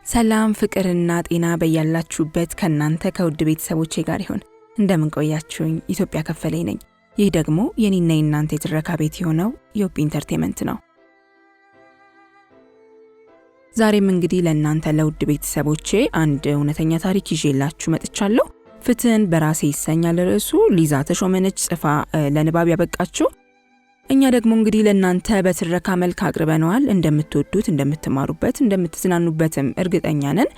ሰላም ፍቅርና ጤና በያላችሁበት ከናንተ ከውድ ቤተሰቦቼ ጋር ይሁን። እንደምን ቆያችሁኝ? ኢትዮጵያ ከፈለኝ ነኝ። ይህ ደግሞ የኔና የናንተ የትረካ ቤት የሆነው ዮፒ ኢንተርቴይንመንት ነው። ዛሬም እንግዲህ ለናንተ ለውድ ቤተሰቦቼ አንድ እውነተኛ ታሪክ ይዤላችሁ መጥቻለሁ። ፍትህን በራሴ ይሰኛል ርዕሱ። ሊዛ ተሾመነች ጽፋ ለንባብ ያበቃችሁ። እኛ ደግሞ እንግዲህ ለናንተ በትረካ መልክ አቅርበነዋል። እንደምትወዱት፣ እንደምትማሩበት፣ እንደምትዝናኑበትም እርግጠኛ ነን።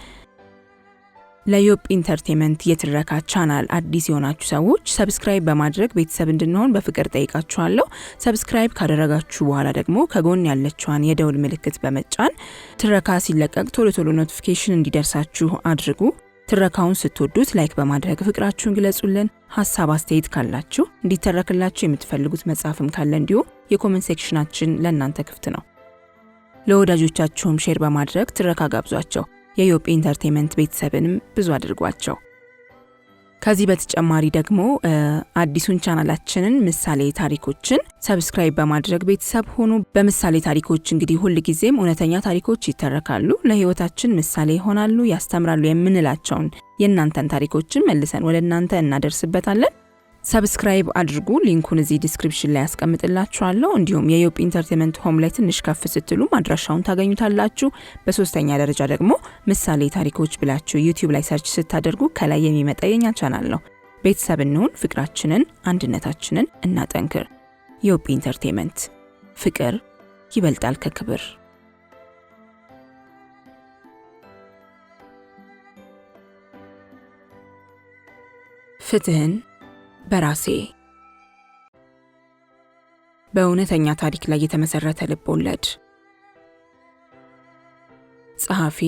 ለዮፒ ኢንተርቴይንመንት የትረካ ቻናል አዲስ የሆናችሁ ሰዎች ሰብስክራይብ በማድረግ ቤተሰብ እንድንሆን በፍቅር ጠይቃችኋለሁ። ሰብስክራይብ ካደረጋችሁ በኋላ ደግሞ ከጎን ያለችዋን የደውል ምልክት በመጫን ትረካ ሲለቀቅ ቶሎ ቶሎ ኖቲፊኬሽን እንዲደርሳችሁ አድርጉ። ትረካውን ስትወዱት ላይክ በማድረግ ፍቅራችሁን ግለጹልን። ሐሳብ አስተያየት ካላችሁ እንዲተረክላችሁ የምትፈልጉት መጽሐፍም ካለ እንዲሁ የኮሜንት ሴክሽናችን ለእናንተ ክፍት ነው። ለወዳጆቻችሁም ሼር በማድረግ ትረካ ጋብዟቸው። የዮፒ ኢንተርቴይንመንት ቤተሰብንም ብዙ አድርጓቸው። ከዚህ በተጨማሪ ደግሞ አዲሱን ቻናላችንን ምሳሌ ታሪኮችን ሰብስክራይብ በማድረግ ቤተሰብ ሆኑ። በምሳሌ ታሪኮች እንግዲህ ሁሉ ጊዜም እውነተኛ ታሪኮች ይተረካሉ፣ ለህይወታችን ምሳሌ ይሆናሉ፣ ያስተምራሉ የምንላቸውን የእናንተን ታሪኮችን መልሰን ወደ እናንተ እናደርስበታለን። ሰብስክራይብ አድርጉ። ሊንኩን እዚህ ዲስክሪፕሽን ላይ ያስቀምጥላችኋለሁ። እንዲሁም የዮፒ ኢንተርቴይንመንት ሆም ላይ ትንሽ ከፍ ስትሉ አድራሻውን ታገኙታላችሁ። በሶስተኛ ደረጃ ደግሞ ምሳሌ ታሪኮች ብላችሁ ዩቲዩብ ላይ ሰርች ስታደርጉ ከላይ የሚመጣ የኛ ቻናል ነው። ቤተሰብ እንሁን፣ ፍቅራችንን፣ አንድነታችንን እናጠንክር። ዮፒ ኢንተርቴይንመንት፣ ፍቅር ይበልጣል ከክብር። ፍትህን በራሴ በእውነተኛ ታሪክ ላይ የተመሰረተ ልብ ወለድ። ጸሐፊ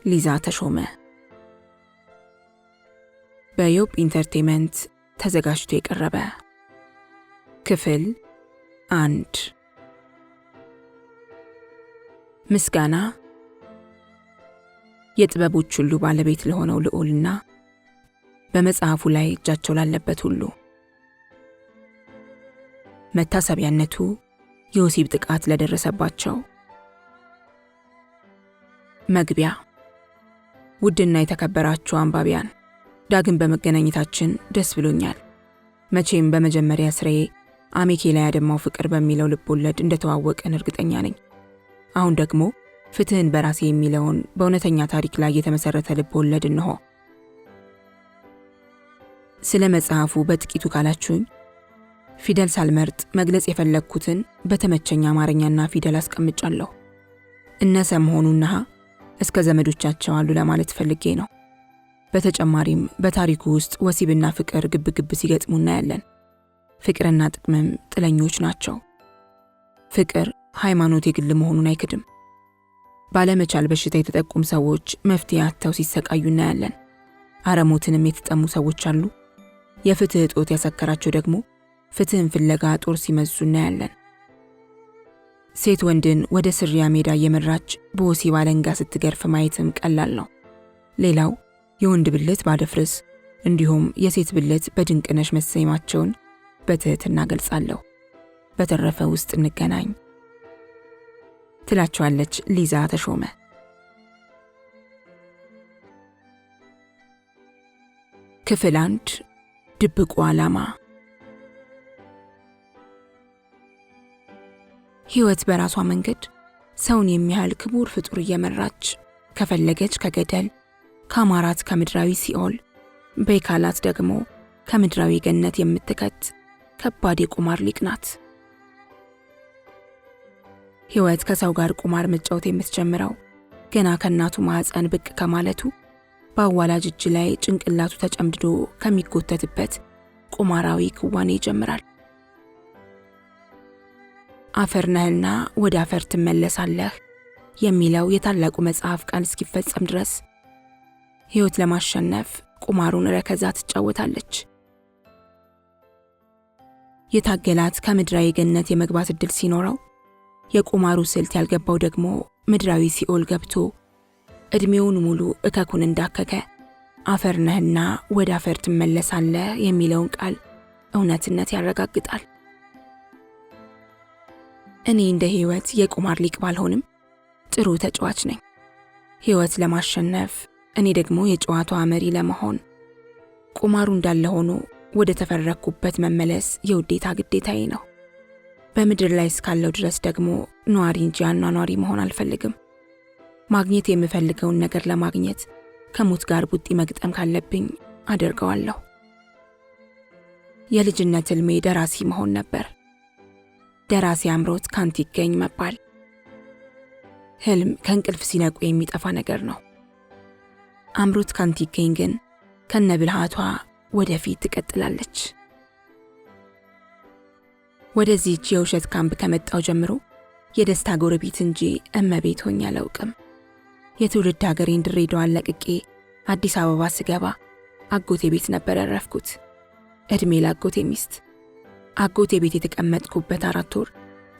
ሊዛ ተሾመ። በዮፒ ኢንተርቴይንመንት ተዘጋጅቶ የቀረበ። ክፍል 1። ምስጋና የጥበቦች ሁሉ ባለቤት ለሆነው ልዑልና በመጽሐፉ ላይ እጃቸው ላለበት ሁሉ። መታሰቢያነቱ የወሲብ ጥቃት ለደረሰባቸው። መግቢያ። ውድና የተከበራችሁ አንባቢያን፣ ዳግም በመገናኘታችን ደስ ብሎኛል። መቼም በመጀመሪያ ስራዬ አሜኬላ ያደማው ፍቅር በሚለው ልቦለድ እንደተዋወቅን እርግጠኛ ነኝ። አሁን ደግሞ ፍትህን በራሴ የሚለውን በእውነተኛ ታሪክ ላይ የተመሰረተ ልቦለድ እንሆ። ስለ መጽሐፉ በጥቂቱ ካላችሁኝ፣ ፊደል ሳልመርጥ መግለጽ የፈለግኩትን በተመቸኝ አማርኛና ፊደል አስቀምጫለሁ። እነሰ መሆኑና እስከ ዘመዶቻቸው አሉ ለማለት ፈልጌ ነው። በተጨማሪም በታሪኩ ውስጥ ወሲብና ፍቅር ግብግብ ሲገጥሙ እናያለን። ፍቅርና ጥቅምም ጥለኞች ናቸው። ፍቅር ሃይማኖት የግል መሆኑን አይክድም። ባለመቻል በሽታ የተጠቁም ሰዎች መፍትሄ አጥተው ሲሰቃዩ እናያለን። አረሞትንም የተጠሙ ሰዎች አሉ። የፍትህ እጦት ያሰከራቸው ደግሞ ፍትህን ፍለጋ ጦር ሲመዙ እናያለን። ሴት ወንድን ወደ ስሪያ ሜዳ እየመራች በወሲብ አለንጋ ስትገርፍ ማየትም ቀላል ነው። ሌላው የወንድ ብልት ባደፍርስ እንዲሁም የሴት ብልት በድንቅነሽ መሰየማቸውን በትህትና ገልጻለሁ። በተረፈ ውስጥ እንገናኝ ትላቸዋለች ሊዛ ተሾመ። ክፍል 1። ድብቁ ዓላማ። ሕይወት በራሷ መንገድ ሰውን የሚያህል ክቡር ፍጡር እየመራች ከፈለገች ከገደል፣ ከአማራት ከምድራዊ ሲኦል፣ በካላት ደግሞ ከምድራዊ ገነት የምትከት ከባድ የቁማር ሊቅ ናት። ሕይወት ከሰው ጋር ቁማር መጫወት የምትጀምረው ገና ከእናቱ ማህፀን ብቅ ከማለቱ በአዋላጅ እጅ ላይ ጭንቅላቱ ተጨምድዶ ከሚጎተትበት ቁማራዊ ክዋኔ ይጀምራል። አፈር ነህና ወደ አፈር ትመለሳለህ የሚለው የታላቁ መጽሐፍ ቃል እስኪፈጸም ድረስ ሕይወት ለማሸነፍ ቁማሩን ረከዛ ትጫወታለች። የታገላት ከምድራዊ ገነት የመግባት ዕድል ሲኖረው፣ የቁማሩ ስልት ያልገባው ደግሞ ምድራዊ ሲኦል ገብቶ እድሜውን ሙሉ እከኩን እንዳከከ አፈር ነህና ወደ አፈር ትመለሳለህ የሚለውን ቃል እውነትነት ያረጋግጣል። እኔ እንደ ሕይወት የቁማር ሊቅ ባልሆንም ጥሩ ተጫዋች ነኝ። ሕይወት ለማሸነፍ እኔ ደግሞ የጨዋታዋ መሪ ለመሆን ቁማሩ እንዳለ ሆኖ ወደ ተፈረኩበት መመለስ የውዴታ ግዴታዬ ነው። በምድር ላይ እስካለው ድረስ ደግሞ ነዋሪ እንጂ አኗኗሪ መሆን አልፈልግም። ማግኘት የምፈልገውን ነገር ለማግኘት ከሞት ጋር ቡጢ መግጠም ካለብኝ አደርገዋለሁ። የልጅነት ሕልሜ ደራሲ መሆን ነበር። ደራሲ አምሮት ካንት ይገኝ መባል። ሕልም ከእንቅልፍ ሲነቁ የሚጠፋ ነገር ነው። አምሮት ካንት ይገኝ ግን ከነብልሃቷ ወደፊት ትቀጥላለች። ወደዚህች የውሸት ካምፕ ከመጣው ጀምሮ የደስታ ጎረቤት እንጂ እመቤት ሆኜ አላውቅም። የትውልድ ሀገሬን ድሬዳዋን ለቅቄ አዲስ አበባ ስገባ አጎቴ ቤት ነበር ያረፍኩት። እድሜ ላጎቴ ሚስት። አጎቴ ቤት የተቀመጥኩበት 4 ወር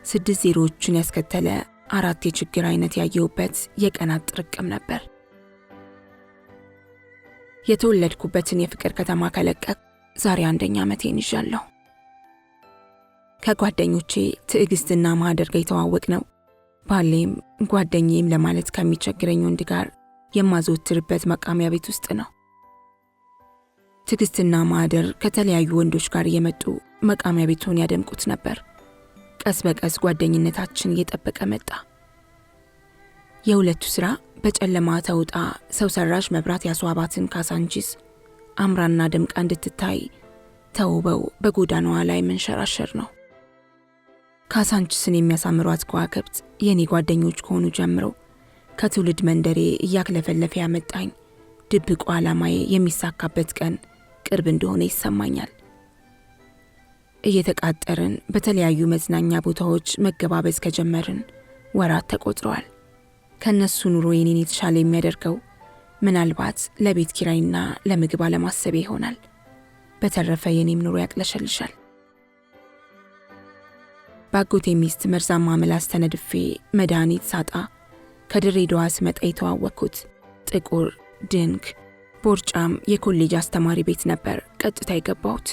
6 ዜሮዎችን ያስከተለ 4 የችግር አይነት ያየሁበት የቀናት ጥርቅም ነበር። የተወለድኩበትን የፍቅር ከተማ ከለቀቅ ዛሬ 1ኛ ዓመቴን ይዣለሁ። ከጓደኞቼ ትዕግስትና ማህደር ጋር የተዋወቅ ነው ባሌም ጓደኛዬም ለማለት ከሚቸግረኝ ወንድ ጋር የማዘወትርበት መቃሚያ ቤት ውስጥ ነው። ትዕግስትና ማህደር ከተለያዩ ወንዶች ጋር እየመጡ መቃሚያ ቤቱን ያደምቁት ነበር። ቀስ በቀስ ጓደኝነታችን እየጠበቀ መጣ። የሁለቱ ስራ በጨለማ ተውጣ ሰው ሰራሽ መብራት ያስዋባትን ካሳንቺስ አምራና ደምቃ እንድትታይ ተውበው በጎዳናዋ ላይ መንሸራሸር ነው። ካሳንቺስን የሚያሳምሯት ከዋክብት የኔ ጓደኞች ከሆኑ ጀምሮ ከትውልድ መንደሬ እያክለፈለፈ ያመጣኝ ድብቁ ዓላማዬ የሚሳካበት ቀን ቅርብ እንደሆነ ይሰማኛል። እየተቃጠርን በተለያዩ መዝናኛ ቦታዎች መገባበዝ ከጀመርን ወራት ተቆጥረዋል። ከነሱ ኑሮ የኔን የተሻለ የሚያደርገው ምናልባት ለቤት ኪራይና ለምግብ አለማሰቤ ይሆናል። በተረፈ የኔም ኑሮ ያቅለሸልሻል። ባጎቴ ሚስት መርዛማ ምላስ ተነድፌ መድኃኒት ሳጣ ከድሬዳዋ ስመጣ የተዋወቅኩት ጥቁር ድንክ ቦርጫም የኮሌጅ አስተማሪ ቤት ነበር ቀጥታ የገባሁት።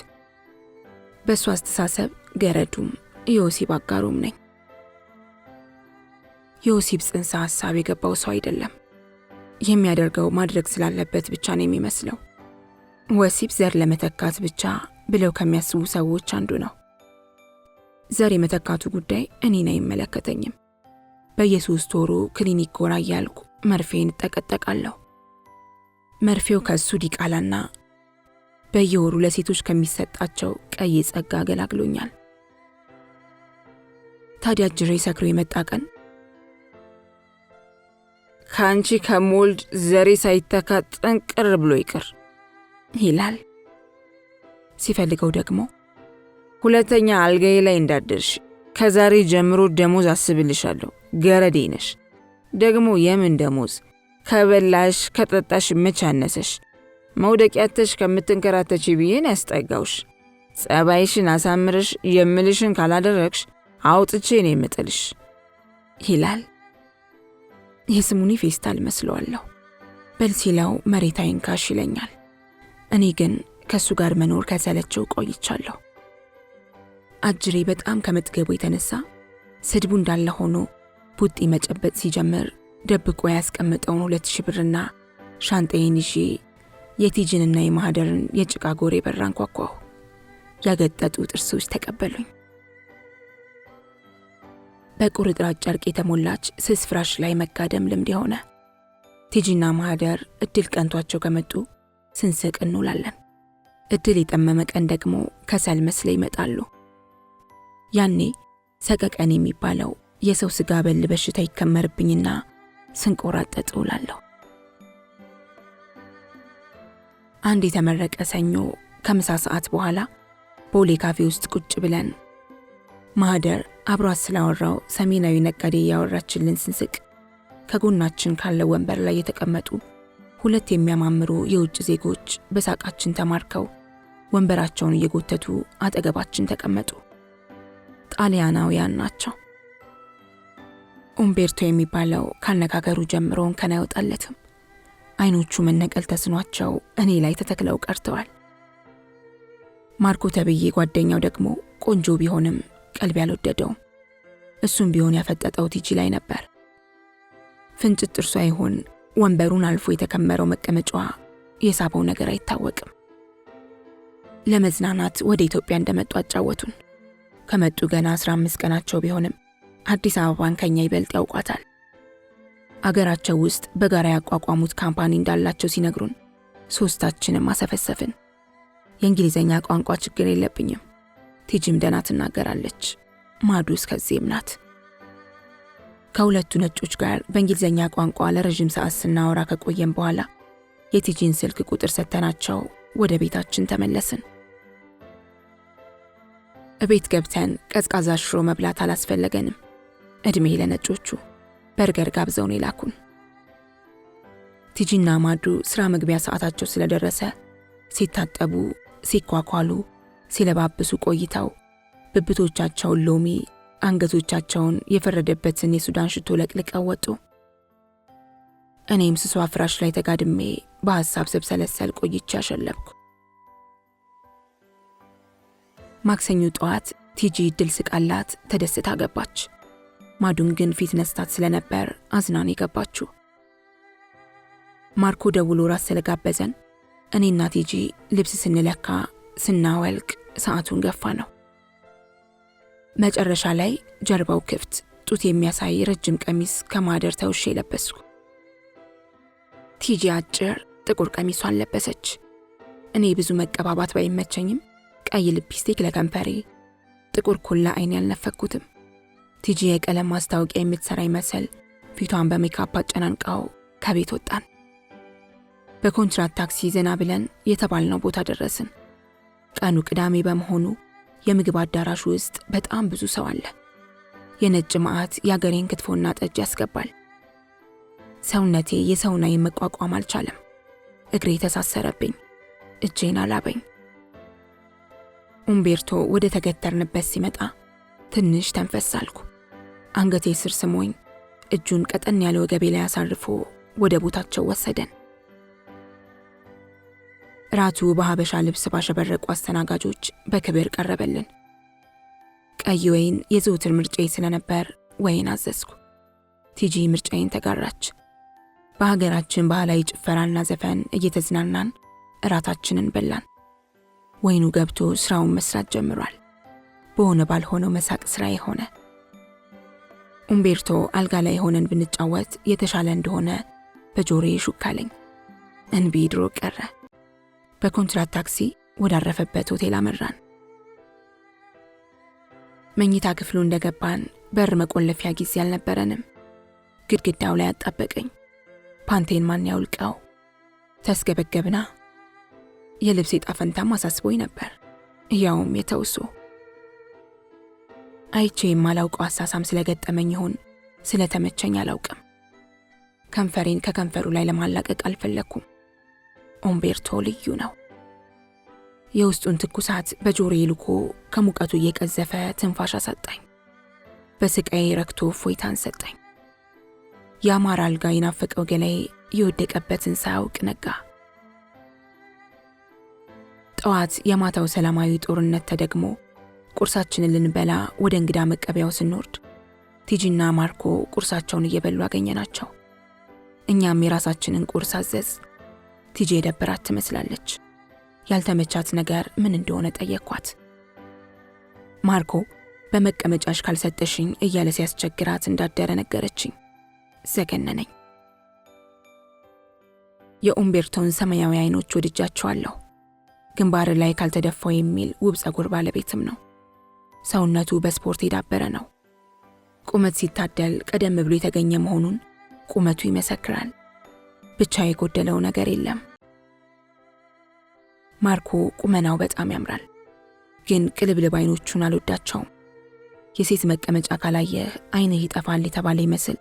በእሱ አስተሳሰብ ገረዱም የወሲብ አጋሩም ነኝ። የወሲብ ጽንሰ ሐሳብ የገባው ሰው አይደለም። የሚያደርገው ማድረግ ስላለበት ብቻ ነው የሚመስለው። ወሲብ ዘር ለመተካት ብቻ ብለው ከሚያስቡ ሰዎች አንዱ ነው። ዘር የመተካቱ ጉዳይ እኔን አይመለከተኝም። በየ3 ወሩ ክሊኒክ ጎራ እያልኩ መርፌን እጠቀጠቃለሁ። መርፌው ከሱ ዲቃላና በየወሩ ለሴቶች ከሚሰጣቸው ቀይ ጸጋ አገላግሎኛል። ታዲያ ጅሬ ሰክሮ የመጣ ቀን ካንቺ ከሞልድ ዘሬ ሳይተካ ጠንቅር ብሎ ይቅር ይላል። ሲፈልገው ደግሞ ሁለተኛ አልጋዬ ላይ እንዳደርሽ ከዛሬ ጀምሮ ደሞዝ አስብልሻለሁ፣ ገረዴ ነሽ። ደግሞ የምን ደሞዝ? ከበላሽ ከጠጣሽ መች አነሰሽ? መውደቂያተሽ ከምትንከራተች ብዬን ያስጠጋውሽ። ጸባይሽን አሳምረሽ የምልሽን ካላደረግሽ አውጥቼ ነው የምጥልሽ ይላል። የስሙኒ ፌስታል መስለዋለሁ። በል ሲለው መሬት አይንካሽ ይለኛል። እኔ ግን ከሱ ጋር መኖር ከሰለቸው ቆይቻለሁ። አጅሬ በጣም ከመጥገቡ የተነሳ ስድቡ እንዳለ ሆኖ ቡጢ መጨበጥ ሲጀምር ደብቆ ያስቀመጠውን 2000 ብርና ሻንጣዬን ይዤ የቲጅንና የማህደርን የጭቃ ጎሬ በር አንኳኳሁ። ያገጠጡ ጥርሶች ተቀበሉኝ። በቁርጥራጭ ጨርቅ የተሞላች ስስ ፍራሽ ላይ መጋደም ልምድ የሆነ ቲጂና ማህደር እድል ቀንቷቸው ከመጡ ስንስቅ እንውላለን። እድል የጠመመ ቀን ደግሞ ከሰል መስለ ይመጣሉ። ያኔ ሰቀቀን የሚባለው የሰው ስጋ በል በሽታ ይከመርብኝና ስንቆራጠጥ እውላለሁ። አንድ የተመረቀ ሰኞ ከምሳ ሰዓት በኋላ ቦሌ ካፌ ውስጥ ቁጭ ብለን ማህደር አብሯት ስላወራው ሰሜናዊ ነጋዴ ያወራችልን ስንስቅ ከጎናችን ካለው ወንበር ላይ የተቀመጡ 2 የሚያማምሩ የውጭ ዜጎች በሳቃችን ተማርከው ወንበራቸውን እየጎተቱ አጠገባችን ተቀመጡ። ጣሊያናውያን ናቸው። ኡምቤርቶ የሚባለው ካነጋገሩ ጀምሮ እንከን አይወጣለትም። አይኖቹ መነቀል ተስኗቸው እኔ ላይ ተተክለው ቀርተዋል። ማርኮ ተብዬ ጓደኛው ደግሞ ቆንጆ ቢሆንም ቀልብ ያልወደደውም። እሱም ቢሆን ያፈጠጠው ቲጂ ላይ ነበር። ፍንጭት ጥርሷ ይሆን ወንበሩን አልፎ የተከመረው መቀመጫዋ የሳበው ነገር አይታወቅም። ለመዝናናት ወደ ኢትዮጵያ እንደመጡ አጫወቱን። ከመጡ ገና 15 ቀናቸው ቢሆንም አዲስ አበባን ከኛ ይበልጥ ያውቋታል። አገራቸው ውስጥ በጋራ ያቋቋሙት ካምፓኒ እንዳላቸው ሲነግሩን ሶስታችንም አሰፈሰፍን። የእንግሊዘኛ ቋንቋ ችግር የለብኝም። ቲጂም ደህና ትናገራለች። ማዱ እስከዚህም ናት። ከሁለቱ ነጮች ጋር በእንግሊዘኛ ቋንቋ ለረጅም ሰዓት ስናወራ ከቆየን በኋላ የቲጂን ስልክ ቁጥር ሰተናቸው ወደ ቤታችን ተመለስን። እቤት ገብተን ቀዝቃዛ ሽሮ መብላት አላስፈለገንም። እድሜ ለነጮቹ በርገር ጋብዘውን የላኩን። ቲጂና ማዱ ስራ መግቢያ ሰዓታቸው ስለደረሰ ሲታጠቡ፣ ሲኳኳሉ፣ ሲለባብሱ ቆይተው ብብቶቻቸውን ሎሚ፣ አንገቶቻቸውን የፈረደበትን የሱዳን ሽቶ ለቅልቀው ወጡ። እኔም ስሷ ፍራሽ ላይ ተጋድሜ በሐሳብ ስብሰለሰል ቆይቼ አሸለብኩ። ማክሰኞ ጠዋት ቲጂ ድል ስቃላት ተደስታ ገባች። ማዱን ግን ፊት ነስታት ስለነበር አዝናን የገባችው። ማርኮ ደውሎ ራስ ስለጋበዘን እኔና ቲጂ ልብስ ስንለካ ስናወልቅ ሰዓቱን ገፋ ነው። መጨረሻ ላይ ጀርባው ክፍት ጡት የሚያሳይ ረጅም ቀሚስ ከማደር ተውሼ ለበስኩ። ቲጂ አጭር ጥቁር ቀሚሷን ለበሰች። እኔ ብዙ መቀባባት ባይመቸኝም ቀይ ሊፕስቲክ ለከንፈሬ፣ ጥቁር ኩላ አይን ያልነፈኩትም። ቲጂ የቀለም ማስታወቂያ የምትሰራ ይመስል ፊቷን በሜካፕ አጨናንቃው ከቤት ወጣን። በኮንትራት ታክሲ ዘና ብለን የተባልነው ቦታ ደረስን። ቀኑ ቅዳሜ በመሆኑ የምግብ አዳራሹ ውስጥ በጣም ብዙ ሰው አለ። የነጭ ማዕት የአገሬን ክትፎና ጠጅ ያስገባል። ሰውነቴ የሰውን ዓይን መቋቋም አልቻለም። እግሬ ተሳሰረብኝ፣ እጄን አላበኝ። ኡምቤርቶ ወደ ተገተርንበት ሲመጣ ትንሽ ተንፈስ አልኩ። አንገቴ ስር ስሞኝ እጁን ቀጠን ያለ ወገቤ ላይ አሳርፎ ወደ ቦታቸው ወሰደን። ራቱ በሀበሻ ልብስ ባሸበረቁ አስተናጋጆች በክብር ቀረበልን። ቀይ ወይን የዘውትር ምርጫዬ ስለነበር ወይን አዘዝኩ። ቲጂ ምርጫዬን ተጋራች። በሀገራችን ባህላዊ ጭፈራና ዘፈን እየተዝናናን እራታችንን በላን። ወይኑ ገብቶ ስራውን መስራት ጀምሯል። በሆነ ባልሆነው መሳቅ ስራዬ ሆነ። ኡምቤርቶ አልጋ ላይ ሆነን ብንጫወት የተሻለ እንደሆነ በጆሮዬ ሹክ አለኝ። እንቢ ድሮ ቀረ። በኮንትራት ታክሲ ወዳረፈበት ሆቴል አመራን። መኝታ ክፍሉ እንደገባን በር መቆለፊያ ጊዜ አልነበረንም። ግድግዳው ላይ አጣበቀኝ። ፓንቴን ማን ያውልቀው? ተስገበገብና የልብሴ ጣፈንታም አሳስቦኝ ነበር። ያውም የተውሶ አይቼ የማላውቀው አሳሳም ስለገጠመኝ ይሁን ስለተመቸኝ አላውቅም። ከንፈሬን ከከንፈሩ ላይ ለማላቀቅ አልፈለኩም። ኡምቤርቶ ልዩ ነው። የውስጡን ትኩሳት በጆሮዬ ልኮ ከሙቀቱ እየቀዘፈ ትንፋሽ አሳጣኝ። በስቃዬ ረክቶ እፎይታን ሰጠኝ። ያማረ አልጋ የናፈቀው ገላዬ የወደቀበትን ሳያውቅ ነጋ። ጠዋት የማታው ሰላማዊ ጦርነት ተደግሞ ቁርሳችንን ልንበላ ወደ እንግዳ መቀበያው ስንወርድ ቲጂና ማርኮ ቁርሳቸውን እየበሉ አገኘናቸው። እኛም የራሳችንን ቁርስ አዘዝ። ቲጂ የደበራት ትመስላለች። ያልተመቻት ነገር ምን እንደሆነ ጠየኳት። ማርኮ በመቀመጫሽ ካልሰጠሽኝ እያለ ሲያስቸግራት እንዳደረ ነገረችኝ። ዘገነነኝ። የኡምቤርቶን ሰማያዊ አይኖች ወድጃቸዋለሁ። ግንባር ላይ ካልተደፋው የሚል ውብ ጸጉር ባለቤትም ነው። ሰውነቱ በስፖርት የዳበረ ነው። ቁመት ሲታደል ቀደም ብሎ የተገኘ መሆኑን ቁመቱ ይመሰክራል። ብቻ የጎደለው ነገር የለም። ማርኮ ቁመናው በጣም ያምራል፣ ግን ቅልብልብ አይኖቹን አልወዳቸውም። የሴት መቀመጫ ካላየህ አይንህ ይጠፋል የተባለ ይመስል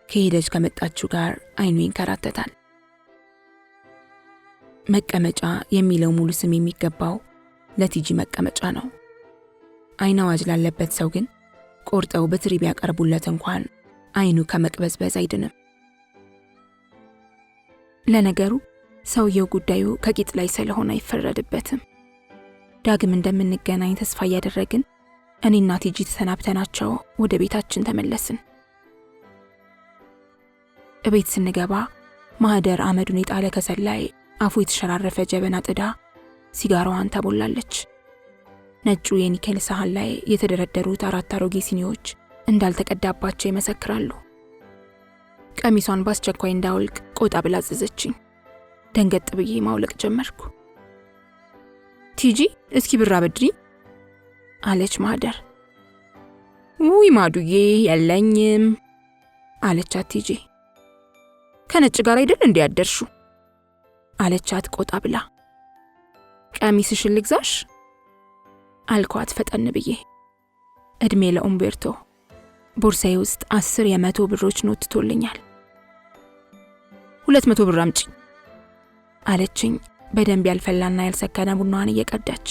ከሄደች ከመጣችው ጋር አይኑ ይንከራተታል። መቀመጫ የሚለው ሙሉ ስም የሚገባው ለቲጂ መቀመጫ ነው። አይን አዋጅ ላለበት ሰው ግን ቆርጠው በትሪ ቢያቀርቡለት እንኳን አይኑ ከመቅበዝበዝ አይድንም። ለነገሩ ሰውየው ጉዳዩ ከቂጥ ላይ ስለሆነ አይፈረድበትም። ዳግም እንደምንገናኝ ተስፋ እያደረግን እኔና ቲጂ ተሰናብተናቸው ወደ ቤታችን ተመለስን። እቤት ስንገባ ማህደር አመዱን የጣለ ከሰል ላይ አፉ የተሸራረፈ ጀበና ጥዳ ሲጋራዋን ታቦላለች። ነጩ የኒኬል ሳህን ላይ የተደረደሩት 4 አሮጌ ሲኒዎች እንዳልተቀዳባቸው ይመሰክራሉ። ቀሚሷን በአስቸኳይ እንዳውልቅ ቆጣ ብላ አዘዘችኝ። ደንገጥ ብዬ ማውለቅ ጀመርኩ። ቲጂ እስኪ ብር አበድሪኝ አለች ማህደር። ውይ ማዱዬ የለኝም አለቻት ቲጂ። ከነጭ ጋር አይደል እንዲያደርሹ አለቻት ቆጣ ብላ። ቀሚስሽን ልግዛሽ አልኳት ፈጠን ብዬ። እድሜ ለኡምቤርቶ። ቦርሳዬ ውስጥ 10 የ100 ብሮች ኖት ትቶልኛል። 200 ብር አምጪ አለችኝ በደንብ ያልፈላና ያልሰከነ ቡናዋን እየቀዳች።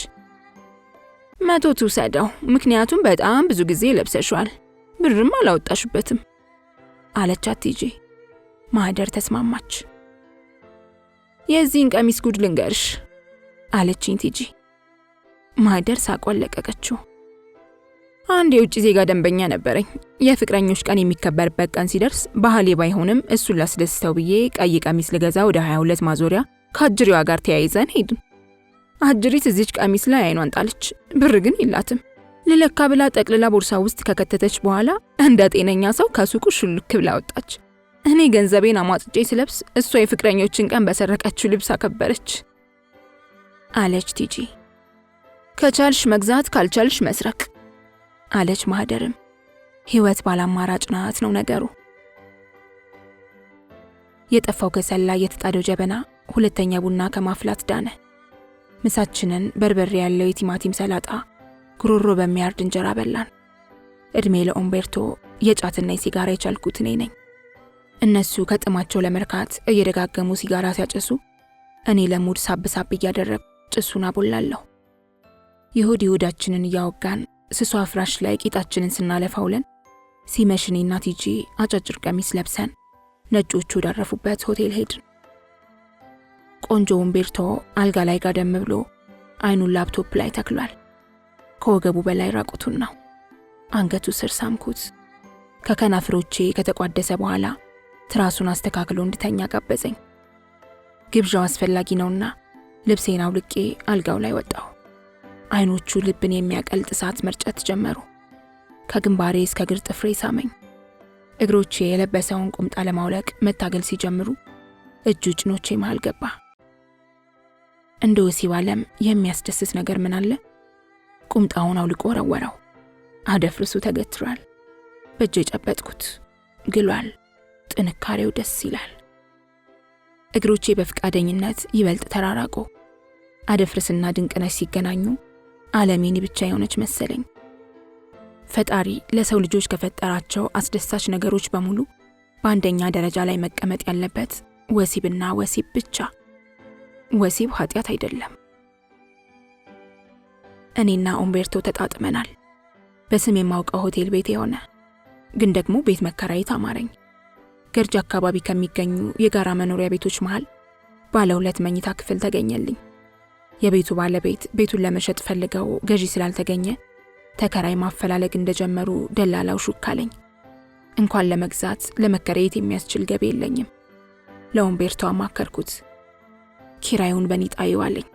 100 ትውሰደው፣ ምክንያቱም በጣም ብዙ ጊዜ ለብሰሽዋል፣ ብርም አላወጣሽበትም አለቻት ቲጂ። ማህደር ተስማማች። የዚህን ቀሚስ ጉድ ልንገርሽ አለችኝ ቲጂ። ማህደር ሳቋን ለቀቀችው። አንድ የውጭ ዜጋ ደንበኛ ነበረኝ። የፍቅረኞች ቀን የሚከበርበት ቀን ሲደርስ ባህሌ ባይሆንም እሱን ላስደስተው ብዬ ቀይ ቀሚስ ልገዛ ወደ 22 ማዞሪያ ከአጅሪዋ ጋር ተያይዘን ሄድን። አጅሪት እዚች ቀሚስ ላይ አይኗን ጣለች። ብር ግን የላትም። ልለካ ብላ ጠቅልላ ቦርሳ ውስጥ ከከተተች በኋላ እንደ ጤነኛ ሰው ከሱቁ ሹልክ ብላ ወጣች። እኔ ገንዘቤን አሟጥጬ ስለብስ እሷ የፍቅረኞችን ቀን በሰረቀችው ልብስ አከበረች አለች ቲጂ። ከቻልሽ መግዛት ካልቻልሽ መስረቅ አለች ማህደርም። ህይወት ባላማራጭ ናት ነው ነገሩ። የጠፋው ከሰል ላይ የተጣደው ጀበና ሁለተኛ ቡና ከማፍላት ዳነ። ምሳችንን በርበሬ ያለው የቲማቲም ሰላጣ ጉሮሮ በሚያርድ እንጀራ በላን። እድሜ ለኡምቤርቶ። የጫትና የሲጋራ የቻልኩት እኔ ነኝ። እነሱ ከጥማቸው ለመርካት እየደጋገሙ ሲጋራ ሲያጨሱ፣ እኔ ለሙድ ሳብ እያደረግ ጭሱን አቦላለሁ። ይሁድ ይሁዳችንን እያወጋን ስሷ ፍራሽ ላይ ቂጣችንን ስናለፋ ውለን ሲመሽ እኔና ቲጂ አጫጭር ቀሚስ ለብሰን ነጮቹ ወዳረፉበት ሆቴል ሄድን። ቆንጆ ኡምቤርቶ አልጋ ላይ ጋደም ብሎ አይኑን ላፕቶፕ ላይ ተክሏል። ከወገቡ በላይ ራቁቱን ነው። አንገቱ ስር ሳምኩት። ከከናፍሮቼ ከተቋደሰ በኋላ ትራሱን አስተካክሎ እንድተኛ ጋበዘኝ። ግብዣው አስፈላጊ ነውና ልብሴን አውልቄ አልጋው ላይ ወጣሁ። አይኖቹ ልብን የሚያቀልጥ እሳት መርጨት ጀመሩ። ከግንባሬ እስከ እግር ጥፍሬ ሳመኝ። እግሮቼ የለበሰውን ቁምጣ ለማውለቅ መታገል ሲጀምሩ እጁ ጭኖቼ መሃል ገባ። እንደ ወሲብ ዓለም የሚያስደስት ነገር ምን አለ? ቁምጣውን አውልቆ ወረወረው። አደፍርሱ ተገትሯል። በእጄ ጨበጥኩት። ግሏል። ጥንካሬው ደስ ይላል። እግሮቼ በፍቃደኝነት ይበልጥ ተራራቁ። አደፍርስና ድንቅነሽ ሲገናኙ ዓለሜን ብቻ የሆነች መሰለኝ። ፈጣሪ ለሰው ልጆች ከፈጠራቸው አስደሳች ነገሮች በሙሉ በአንደኛ ደረጃ ላይ መቀመጥ ያለበት ወሲብና ወሲብ ብቻ። ወሲብ ኃጢአት አይደለም። እኔና ኡምቤርቶ ተጣጥመናል። በስም የማውቀው ሆቴል ቤት የሆነ ግን ደግሞ ቤት መከራየት አማረኝ። ገርጂ አካባቢ ከሚገኙ የጋራ መኖሪያ ቤቶች መሃል ባለ 2 መኝታ ክፍል ተገኘልኝ። የቤቱ ባለቤት ቤቱን ለመሸጥ ፈልገው ገዢ ስላልተገኘ ተከራይ ማፈላለግ እንደጀመሩ ደላላው ሹክ አለኝ። እንኳን ለመግዛት ለመከራየት የሚያስችል ገቢ የለኝም። ለኡምቤርቶ አማከርኩት። ኪራዩን በኒጣ ይዋለኝ።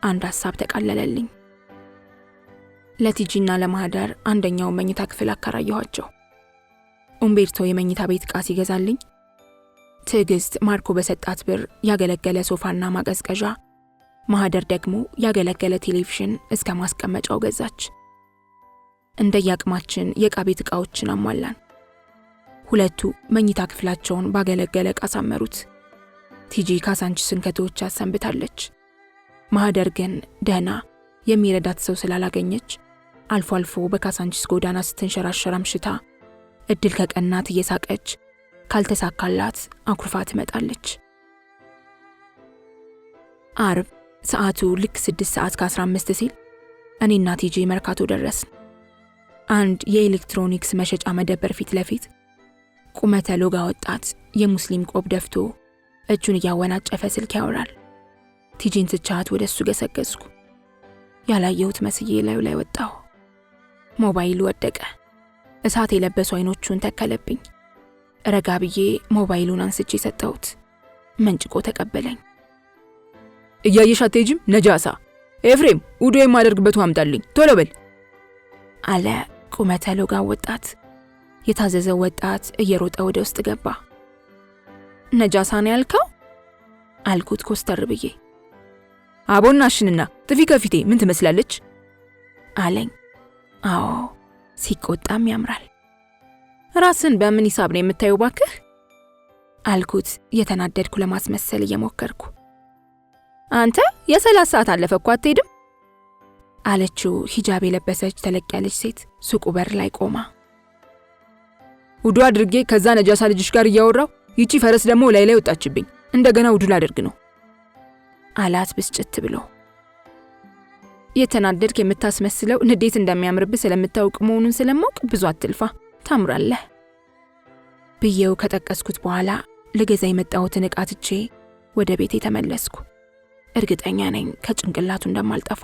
አንድ ሐሳብ ተቃለለልኝ። ለቲጂና ለማህደር አንደኛው መኝታ ክፍል አከራየኋቸው። ኡምቤርቶ የመኝታ ቤት ዕቃ ሲገዛልኝ ትዕግስት ማርኮ በሰጣት ብር ያገለገለ ሶፋና ማቀዝቀዣ፣ ማህደር ደግሞ ያገለገለ ቴሌቪዥን እስከ ማስቀመጫው ገዛች። እንደየአቅማችን የዕቃ ቤት ዕቃዎችን አሟላን። ሁለቱ መኝታ ክፍላቸውን ባገለገለ ዕቃ ሳመሩት። ቲጂ ካሳንቺስን ከተወች አሰንብታለች። ማህደር ግን ደህና የሚረዳት ሰው ስላላገኘች አልፎ አልፎ በካሳንቺስ ጎዳና ስትንሸራሸር አምሽታ እድል ከቀናት እየሳቀች ካልተሳካላት አኩርፋ ትመጣለች። አርብ ሰዓቱ ልክ 6:15 ሲል እኔና ቲጂ መርካቶ ደረስን። አንድ የኤሌክትሮኒክስ መሸጫ መደብር ፊት ለፊት ቁመተ ሎጋ ወጣት የሙስሊም ቆብ ደፍቶ እጁን እያወናጨፈ ስልክ ያወራል። ቲጂን ትቻት ወደ እሱ ገሰገስኩ። ያላየሁት መስዬ ላዩ ላይ ወጣሁ። ሞባይሉ ወደቀ። እሳት የለበሱ አይኖቹን ተከለብኝ። ረጋ ብዬ ሞባይሉን አንስቼ ሰጠሁት። መንጭቆ ተቀበለኝ። እያየሽ አትሄጂም ነጃሳ? ኤፍሬም ውዱ የማደርግበት አምጣልኝ ቶሎ በል አለ ቁመተ ሎጋ ወጣት። የታዘዘው ወጣት እየሮጠ ወደ ውስጥ ገባ። ነጃሳ ነው ያልከው? አልኩት ኮስተር ብዬ። አቦናሽንና ጥፊ ከፊቴ ምን ትመስላለች አለኝ። አዎ ሲቆጣም ያምራል። ራስን በምን ሂሳብ ነው የምታየው ባክህ? አልኩት የተናደድኩ ለማስመሰል እየሞከርኩ። አንተ የ30 ሰዓት አለፈ እኮ አትሄድም? አለችው ሂጃብ የለበሰች ተለቅ ያለች ሴት ሱቁ በር ላይ ቆማ። ውዱ አድርጌ ከዛ ነጃሳ ልጅሽ ጋር እያወራው ይቺ ፈረስ ደግሞ ላይ ወጣችብኝ። እንደገና ውዱ ላደርግ ነው አላት ብስጭት ብሎ። የተናደድክ የምታስመስለው ንዴት እንደሚያምርብህ ስለምታውቅ መሆኑን ስለማውቅ ብዙ አትልፋ ታምራለህ ብዬው ከጠቀስኩት በኋላ ልገዛ የመጣሁትን ዕቃ ትቼ ወደ ቤቴ ተመለስኩ። እርግጠኛ ነኝ ከጭንቅላቱ እንደማልጠፋ።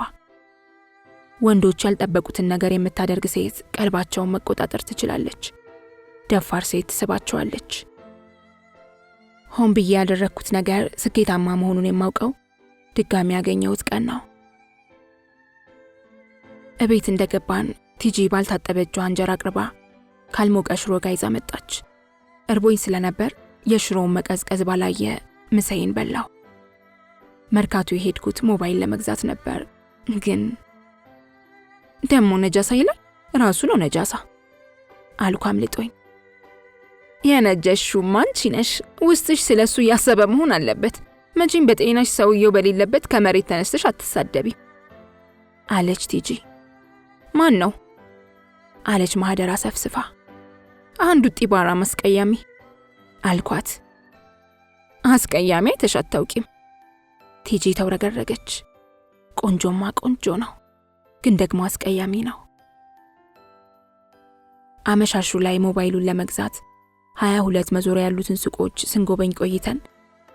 ወንዶች ያልጠበቁትን ነገር የምታደርግ ሴት ቀልባቸውን መቆጣጠር ትችላለች። ደፋር ሴት ትስባቸዋለች። ሆን ብዬ ያደረግኩት ነገር ስኬታማ መሆኑን የማውቀው ድጋሚ ያገኘሁት ቀን ነው። እቤት እንደገባን ቲጂ ባልታጠበ እጇ እንጀራ አቅርባ ካልሞቀ ሽሮ ጋር ይዛ መጣች። እርቦኝ ስለነበር የሽሮውን መቀዝቀዝ ባላየ ምሳዬን በላው። መርካቶ የሄድኩት ሞባይል ለመግዛት ነበር፣ ግን ደሞ ነጃሳ ይላል ራሱ ነው ነጃሳ አልኩ አምልጦኝ። የነጀሽው አንቺ ነሽ፣ ውስጥሽ ስለሱ ያሰበ መሆን አለበት። መቼም በጤናሽ ሰውየው በሌለበት ከመሬት ተነስተሽ አትሳደቢ አለች ቲጂ። ማን ነው አለች ማህደር አሰፍስፋ። አንዱ ጢባራ አስቀያሚ አልኳት። አስቀያሚ አይተሽ አታውቂም ቲጂ ተውረገረገች። ቆንጆማ ቆንጆ ነው፣ ግን ደግሞ አስቀያሚ ነው። አመሻሹ ላይ ሞባይሉን ለመግዛት 22 መዞሪያ ያሉትን ሱቆች ስንጎበኝ ቆይተን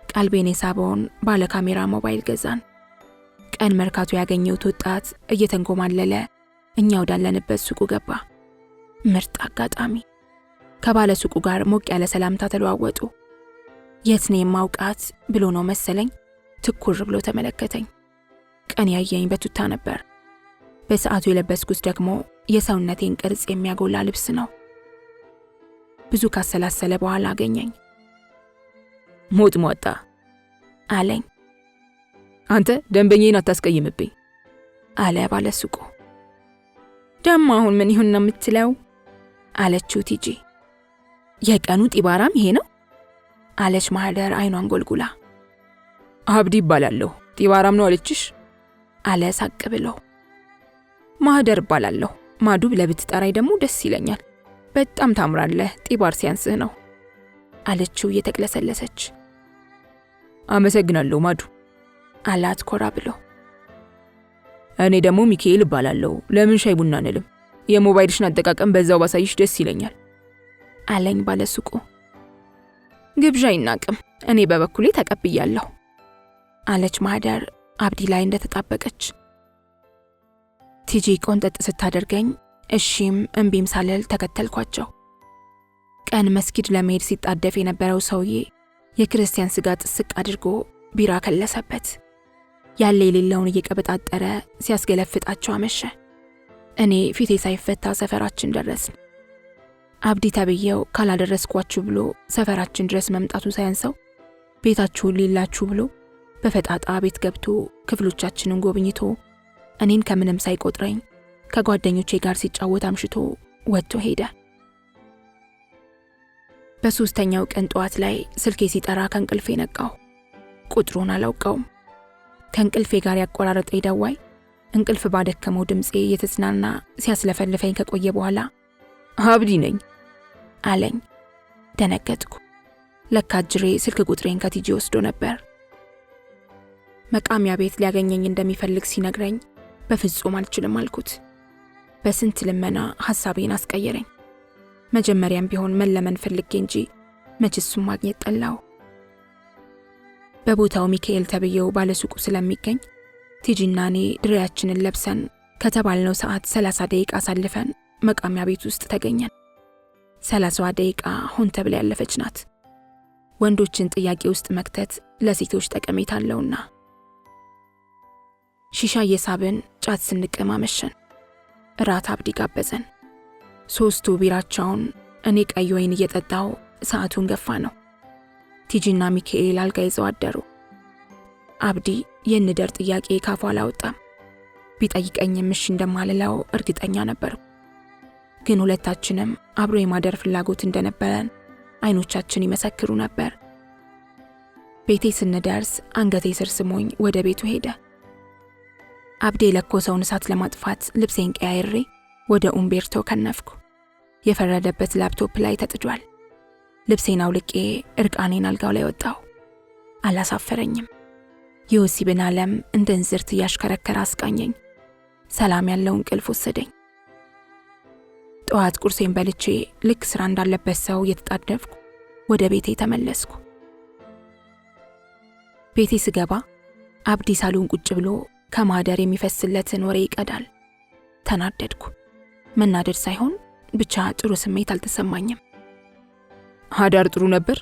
ቀልቤን የሳበውን ባለ ካሜራ ሞባይል ገዛን። ቀን መርካቶ ያገኘሁት ወጣት እየተንጎማለለ እኛ ወዳለንበት ሱቁ ገባ። ምርጥ አጋጣሚ። ከባለ ሱቁ ጋር ሞቅ ያለ ሰላምታ ተለዋወጡ። የት ነው የማውቃት ብሎ ነው መሰለኝ ትኩር ብሎ ተመለከተኝ። ቀን ያየኝ በቱታ ነበር። በሰዓቱ የለበስኩት ደግሞ የሰውነቴን ቅርጽ የሚያጎላ ልብስ ነው። ብዙ ካሰላሰለ በኋላ አገኘኝ። ሞጥ ሟጣ አለኝ። አንተ ደንበኛዬን አታስቀይምብኝ አለ ባለ ሱቁ። ደሞ አሁን ምን ይሁን ነው የምትለው አለችው ቲጂ። የቀኑ ጢባራም ይሄ ነው አለች ማህደር አይኗን ጎልጉላ። አብዲ ይባላለሁ። ጢባራም ነው አለችሽ አለ ሳቅ ብሎ። ማህደር ይባላለሁ። ማዱ ብለህ ብትጠራኝ ደግሞ ደስ ይለኛል። በጣም ታምራለህ፣ ጢባር ሲያንስህ ነው አለችው እየተቅለሰለሰች። አመሰግናለሁ ማዱ አላት ኮራ ብሎ። እኔ ደግሞ ሚካኤል ይባላለሁ። ለምን ሻይ ቡና አንልም? የሞባይልሽን አጠቃቀም በዛው ባሳይሽ ደስ ይለኛል አለኝ ባለሱቁ። ግብዣ ይናቅም፣ እኔ በበኩሌ ተቀብያለሁ አለች ማህደር አብዲ ላይ እንደተጣበቀች። ቲጂ ቆንጠጥ ስታደርገኝ እሺም እምቢም ሳልል ተከተልኳቸው። ቀን መስጊድ ለመሄድ ሲጣደፍ የነበረው ሰውዬ የክርስቲያን ስጋ ጥስቅ አድርጎ ቢራ ከለሰበት። ያለ የሌለውን እየቀበጣጠረ ሲያስገለፍጣቸው አመሸ። እኔ ፊቴ ሳይፈታ ሰፈራችን ደረስን። አብዲ ተብዬው ካላደረስኳችሁ ብሎ ሰፈራችን ድረስ መምጣቱ ሳያንሰው ቤታችሁን ሊላችሁ ብሎ በፈጣጣ ቤት ገብቶ ክፍሎቻችንን ጎብኝቶ እኔን ከምንም ሳይቆጥረኝ ከጓደኞቼ ጋር ሲጫወት አምሽቶ ወጥቶ ሄደ። በሶስተኛው ቀን ጠዋት ላይ ስልኬ ሲጠራ ከእንቅልፌ ነቃው። ቁጥሩን አላውቀውም። ከእንቅልፌ ጋር ያቆራረጠኝ ደዋይ እንቅልፍ ባደከመው ድምጼ እየተጽናና ሲያስለፈልፈኝ ከቆየ በኋላ አብዲ ነኝ አለኝ። ደነገጥኩ። ለካ አጅሬ ስልክ ቁጥሬን ከቲጂ ወስዶ ነበር። መቃሚያ ቤት ሊያገኘኝ እንደሚፈልግ ሲነግረኝ በፍጹም አልችልም አልኩት። በስንት ልመና ሐሳቤን አስቀየረኝ። መጀመሪያም ቢሆን መለመን ፈልጌ እንጂ መች እሱን ማግኘት ጠላው። በቦታው ሚካኤል ተብዬው ባለሱቁ ስለሚገኝ ቲጂና እኔ ድሬያችንን ለብሰን ከተባልነው ሰዓት 30 ደቂቃ አሳልፈን መቃሚያ ቤት ውስጥ ተገኘን። 30 ደቂቃ ሆን ተብላ ያለፈች ናት። ወንዶችን ጥያቄ ውስጥ መክተት ለሴቶች ጠቀሜታ አለውና። ሺሻ እየሳብን ጫት ስንቅም አመሸን። እራት አብዲ ጋበዘን። 3ቱ ቢራቸውን፣ እኔ ቀይ ወይን እየጠጣው ሰዓቱን ገፋ ነው። ቲጂና ሚካኤል አልጋ ይዘው አደሩ። አብዲ የንደር ጥያቄ ካፉ አላወጣም። ቢጠይቀኝም እሺ እንደማልለው እርግጠኛ ነበርኩ። ግን ሁለታችንም አብሮ የማደር ፍላጎት እንደነበረን አይኖቻችን ይመሰክሩ ነበር። ቤቴ ስንደርስ አንገቴ ስር ስሞኝ ወደ ቤቱ ሄደ። አብዲ የለኮሰውን እሳት ለማጥፋት ልብሴን ቀያይሬ ወደ ኡምቤርቶ ከነፍኩ። የፈረደበት ላፕቶፕ ላይ ተጥዷል። ልብሴን አውልቄ እርቃኔን አልጋው ላይ ወጣሁ። አላሳፈረኝም። የወሲብን ዓለም እንደ እንዝርት እያሽከረከረ አስቃኘኝ። ሰላም ያለው እንቅልፍ ወሰደኝ። ጠዋት ቁርሴን በልቼ ልክ ስራ እንዳለበት ሰው እየተጣደፍኩ ወደ ቤቴ ተመለስኩ። ቤቴ ስገባ አብዲ ሳሎን ቁጭ ብሎ ከማደር የሚፈስለትን ወሬ ይቀዳል። ተናደድኩ። መናደድ ሳይሆን ብቻ ጥሩ ስሜት አልተሰማኝም። አዳር ጥሩ ነበር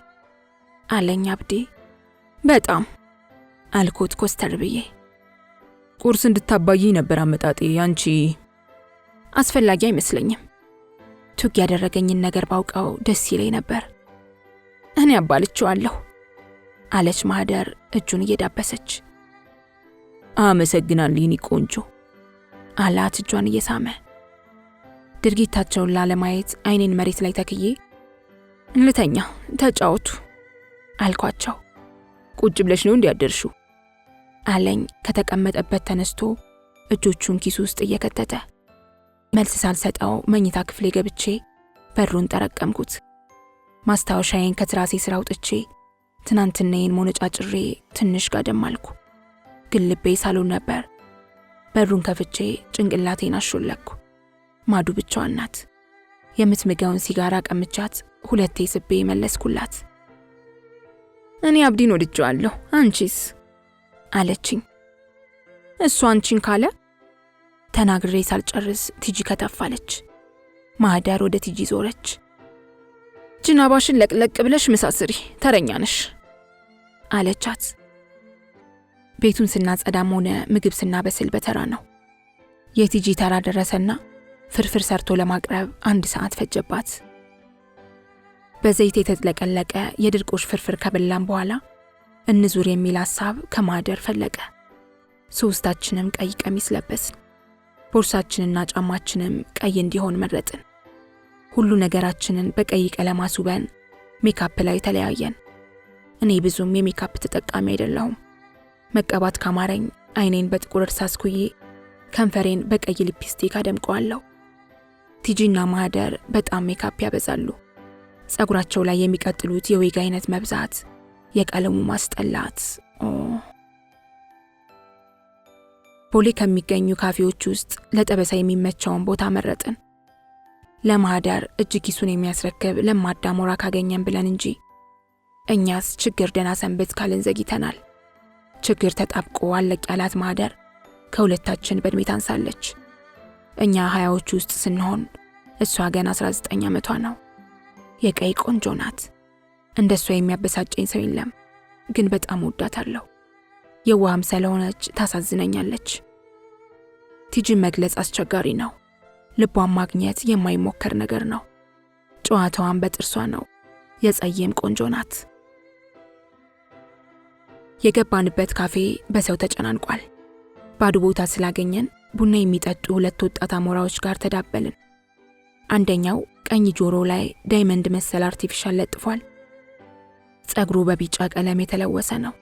አለኝ አብዲ። በጣም አልኩት ኮስተር ብዬ። ቁርስ እንድታባይ ነበር አመጣጤ። አንቺ አስፈላጊ አይመስለኝም። ቱግ ያደረገኝን ነገር ባውቀው ደስ ይለኝ ነበር። እኔ አባልቼዋለሁ አለች ማህደር እጁን እየዳበሰች። አመሰግናለሁ የኔ ቆንጆ አላት እጇን እየሳመ። ድርጊታቸውን ላለማየት አይኔን መሬት ላይ ተክዬ ልተኛ ተጫወቱ አልኳቸው። ቁጭ ብለሽ ነው እንዲያደርሹ አለኝ ከተቀመጠበት ተነስቶ እጆቹን ኪሱ ውስጥ እየከተተ። መልስ ሳልሰጠው መኝታ ክፍሌ ገብቼ በሩን ጠረቀምኩት። ማስታወሻዬን ከትራሴ ስር አውጥቼ ትናንትናዬን ሞነጫጭሬ ትንሽ ጋደም አልኩ። ግን ልቤ ሳሎን ነበር። በሩን ከፍቼ ጭንቅላቴን አሾለኩ። ማዱ ብቻዋን ናት። የምትምገውን ሲጋራ ቀምቻት 2 ስቤ መለስኩላት። እኔ አብዲን ወድጄዋለሁ፣ አንቺስ አለችኝ። እሱ አንቺን ካለ ተናግሬ ሳልጨርስ ቲጂ ከተፋለች። ማህደር ወደ ቲጂ ዞረች። ጅናባሽን ለቅለቅ ብለሽ ምሳስሪ፣ ተረኛ ነሽ አለቻት። ቤቱን ስናጸዳም ሆነ ምግብ ስናበስል በተራ ነው። የቲጂ ተራ ደረሰና ፍርፍር ሰርቶ ለማቅረብ 1 ሰዓት ፈጀባት። በዘይት የተጥለቀለቀ የድርቆሽ ፍርፍር ከበላን በኋላ እንዙር የሚል ሐሳብ ከማህደር ፈለቀ። 3ታችንም ቀይ ቀሚስ ለበስን። ቦርሳችንና ጫማችንም ቀይ እንዲሆን መረጥን። ሁሉ ነገራችንን በቀይ ቀለም አስውበን ሜካፕ ላይ ተለያየን። እኔ ብዙም የሜካፕ ተጠቃሚ አይደለሁም። መቀባት ካማረኝ አይኔን በጥቁር እርሳስ ኩዬ ከንፈሬን በቀይ ሊፕስቲክ አደምቀዋለሁ። ቲጂና ማህደር በጣም ሜካፕ ያበዛሉ። ጸጉራቸው ላይ የሚቀጥሉት የዊግ አይነት መብዛት፣ የቀለሙ ማስጠላት። ቦሌ ከሚገኙ ካፌዎች ውስጥ ለጠበሳ የሚመቸውን ቦታ መረጥን። ለማህደር እጅ ኪሱን የሚያስረክብ ለማዳ ሞራ ካገኘን ብለን እንጂ እኛስ ችግር ደህና ሰንበት ካልን ዘግይተናል። ችግር ተጣብቆ አለቅ ያላት ማህደር ከሁለታችን በእድሜ ታንሳለች። እኛ 20ዎቹ ውስጥ ስንሆን እሷ ገና 19 ዓመቷ ነው። የቀይ ቆንጆ ናት። እንደሷ የሚያበሳጨኝ ሰው የለም። ግን በጣም ወዳታለሁ። የዋህም ስለሆነች ታሳዝነኛለች። ቲጂን መግለጽ አስቸጋሪ ነው። ልቧን ማግኘት የማይሞከር ነገር ነው። ጨዋታዋን በጥርሷ ነው። የጸየም ቆንጆ ናት። የገባንበት ካፌ በሰው ተጨናንቋል። ባዶ ቦታ ስላገኘን ቡና የሚጠጡ 2 ወጣት አሞራዎች ጋር ተዳበልን። አንደኛው ቀኝ ጆሮ ላይ ዳይመንድ መሰል አርቲፊሻል ለጥፏል። ጸጉሩ በቢጫ ቀለም የተለወሰ ነው።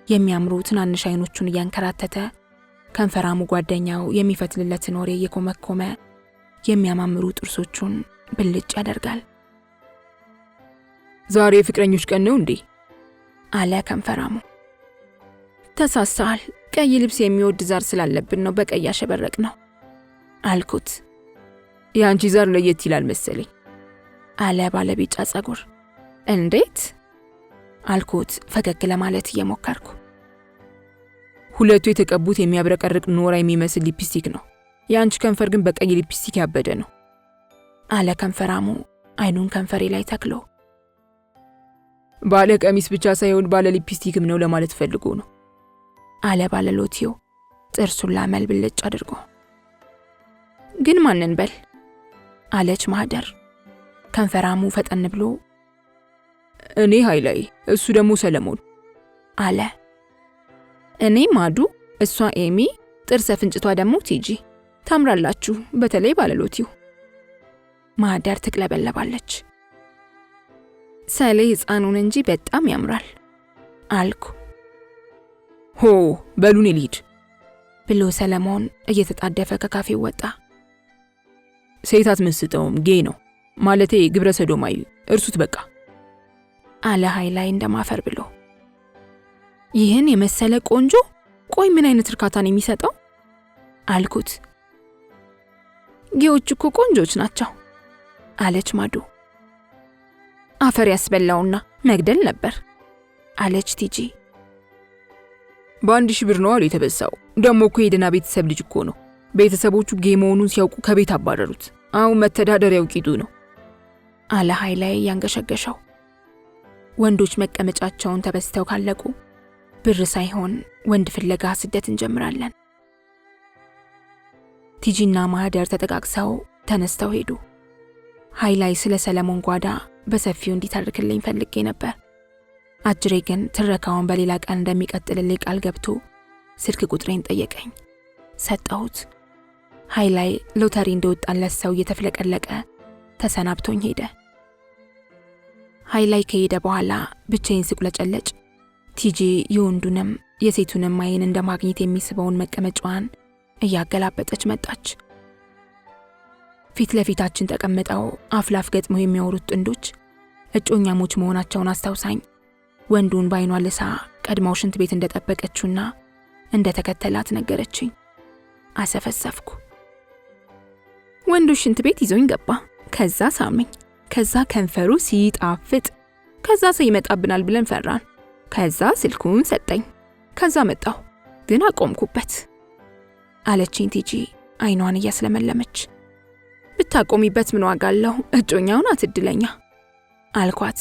የሚያምሩ ትናንሽ አይኖቹን እያንከራተተ ከንፈራሙ ጓደኛው የሚፈትልለትን ወሬ እየኮመኮመ የሚያማምሩ ጥርሶቹን ብልጭ ያደርጋል። ዛሬ የፍቅረኞች ቀን ነው እንዴ? አለ ከንፈራሙ። ተሳስተሃል። ቀይ ልብስ የሚወድ ዛር ስላለብን ነው በቀይ ያሸበረቅ ነው አልኩት። የአንቺ ዛር ለየት ይላል መሰለኝ አለ ባለ ቢጫ ጸጉር። እንዴት አልኩት ፈገግ ለማለት እየሞከርኩ። ሁለቱ የተቀቡት የሚያብረቀርቅ ኖራ የሚመስል ሊፕስቲክ ነው። የአንቺ ከንፈር ግን በቀይ ሊፕስቲክ ያበደ ነው አለ ከንፈራሙ አይኑን ከንፈሬ ላይ ተክሎ። ባለ ቀሚስ ብቻ ሳይሆን ባለ ሊፕስቲክም ነው ለማለት ፈልጎ ነው አለ ባለሎቲዮ ጥርሱን ላመል ብልጭ አድርጎ። ግን ማንን በል አለች ማህደር ከንፈራሙ ፈጠን ብሎ። እኔ ኃይላይ፣ እሱ ደግሞ ሰለሞን አለ። እኔ ማዱ፣ እሷ ኤሚ፣ ጥርሰ ፍንጭቷ ደግሞ ቲጂ። ታምራላችሁ፣ በተለይ ባለሎቲዮ። ማህደር ትቅለበለባለች። ሰሌ ሕፃኑን እንጂ በጣም ያምራል አልኩ። ሆ በሉን ልሂድ ብሎ ሰለሞን እየተጣደፈ ከካፌው ወጣ። ሴት አትመስጠውም፣ ጌ ነው ማለቴ ግብረ ሰዶማዊ፣ እርሱት በቃ አለ ኃይላይ እንደማፈር ብሎ። ይህን የመሰለ ቆንጆ፣ ቆይ ምን አይነት እርካታን የሚሰጠው አልኩት። ጌዎች እኮ ቆንጆች ናቸው አለች ማዱ። አፈር ያስበላውና መግደል ነበር አለች ቲጂ። በ1,000 ብር ነው አሉ የተበሳው። ደሞ እኮ የደና ቤተሰብ ልጅ እኮ ነው። ቤተሰቦቹ ጌ መሆኑን ሲያውቁ ከቤት አባረሩት። አሁን መተዳደሪያው ቂጡ ነው አለ ኃይላይ ያንገሸገሸው። ወንዶች መቀመጫቸውን ተበስተው ካለቁ ብር ሳይሆን ወንድ ፍለጋ ስደት እንጀምራለን። ቲጂና ማህደር ተጠቃቅሰው ተነስተው ሄዱ። ኃይላይ ስለ ሰለሞን ጓዳ በሰፊው እንዲተርክልኝ ፈልጌ ነበር። አጅሬ ግን ትረካውን በሌላ ቀን እንደሚቀጥልልኝ ቃል ገብቶ ስልክ ቁጥሬን ጠየቀኝ። ሰጠሁት። ኃይላይ ሎተሪ እንደወጣለት ሰው እየተፍለቀለቀ ተሰናብቶኝ ሄደ። ኃይላይ ከሄደ በኋላ ብቻዬን ስቁለጨለጭ ቲጂ የወንዱንም የሴቱንም አይን እንደ ማግኘት የሚስበውን መቀመጫዋን እያገላበጠች መጣች። ፊት ለፊታችን ተቀምጠው አፍላፍ ገጥመው የሚያወሩት ጥንዶች እጮኛሞች መሆናቸውን አስታውሳኝ ወንዱን ባይኗ ልሳ ቀድማው ሽንት ቤት እንደጠበቀችውና እንደተከተላት ነገረችኝ። አሰፈሰፍኩ። ወንዱ ሽንት ቤት ይዞኝ ገባ። ከዛ ሳመኝ። ከዛ ከንፈሩ ሲጣፍጥ። ከዛ ሰው ይመጣብናል ብለን ፈራን። ከዛ ስልኩን ሰጠኝ። ከዛ መጣሁ፣ ግን አቆምኩበት አለችኝ ቲጂ አይኗን እያስለመለመች። ብታቆሚበት ምን ዋጋ አለው? እጮኛውን አትድለኛ አልኳት።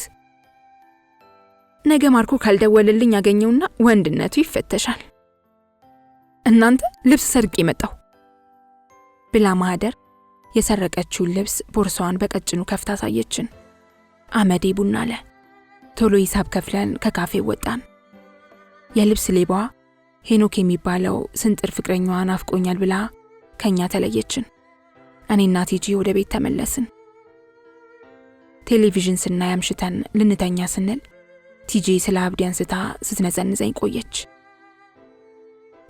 ነገ ማርኮ ካልደወለልኝ ያገኘውና ወንድነቱ ይፈተሻል። እናንተ ልብስ ሰርቄ መጣሁ ብላ ማህደር የሰረቀችውን ልብስ ቦርሳዋን በቀጭኑ ከፍታ ሳየችን። አመዴ ቡና አለ። ቶሎ ሂሳብ ከፍለን ከካፌ ወጣን። የልብስ ሌባዋ ሄኖክ የሚባለው ስንጥር ፍቅረኛዋን አፍቆኛል ብላ ከኛ ተለየችን። እኔና ቲጂ ወደ ቤት ተመለስን። ቴሌቪዥን ስናይ አምሽተን ልንተኛ ስንል ቲጂ ስለ አብዲ አንስታ ስትነዘንዘኝ ቆየች።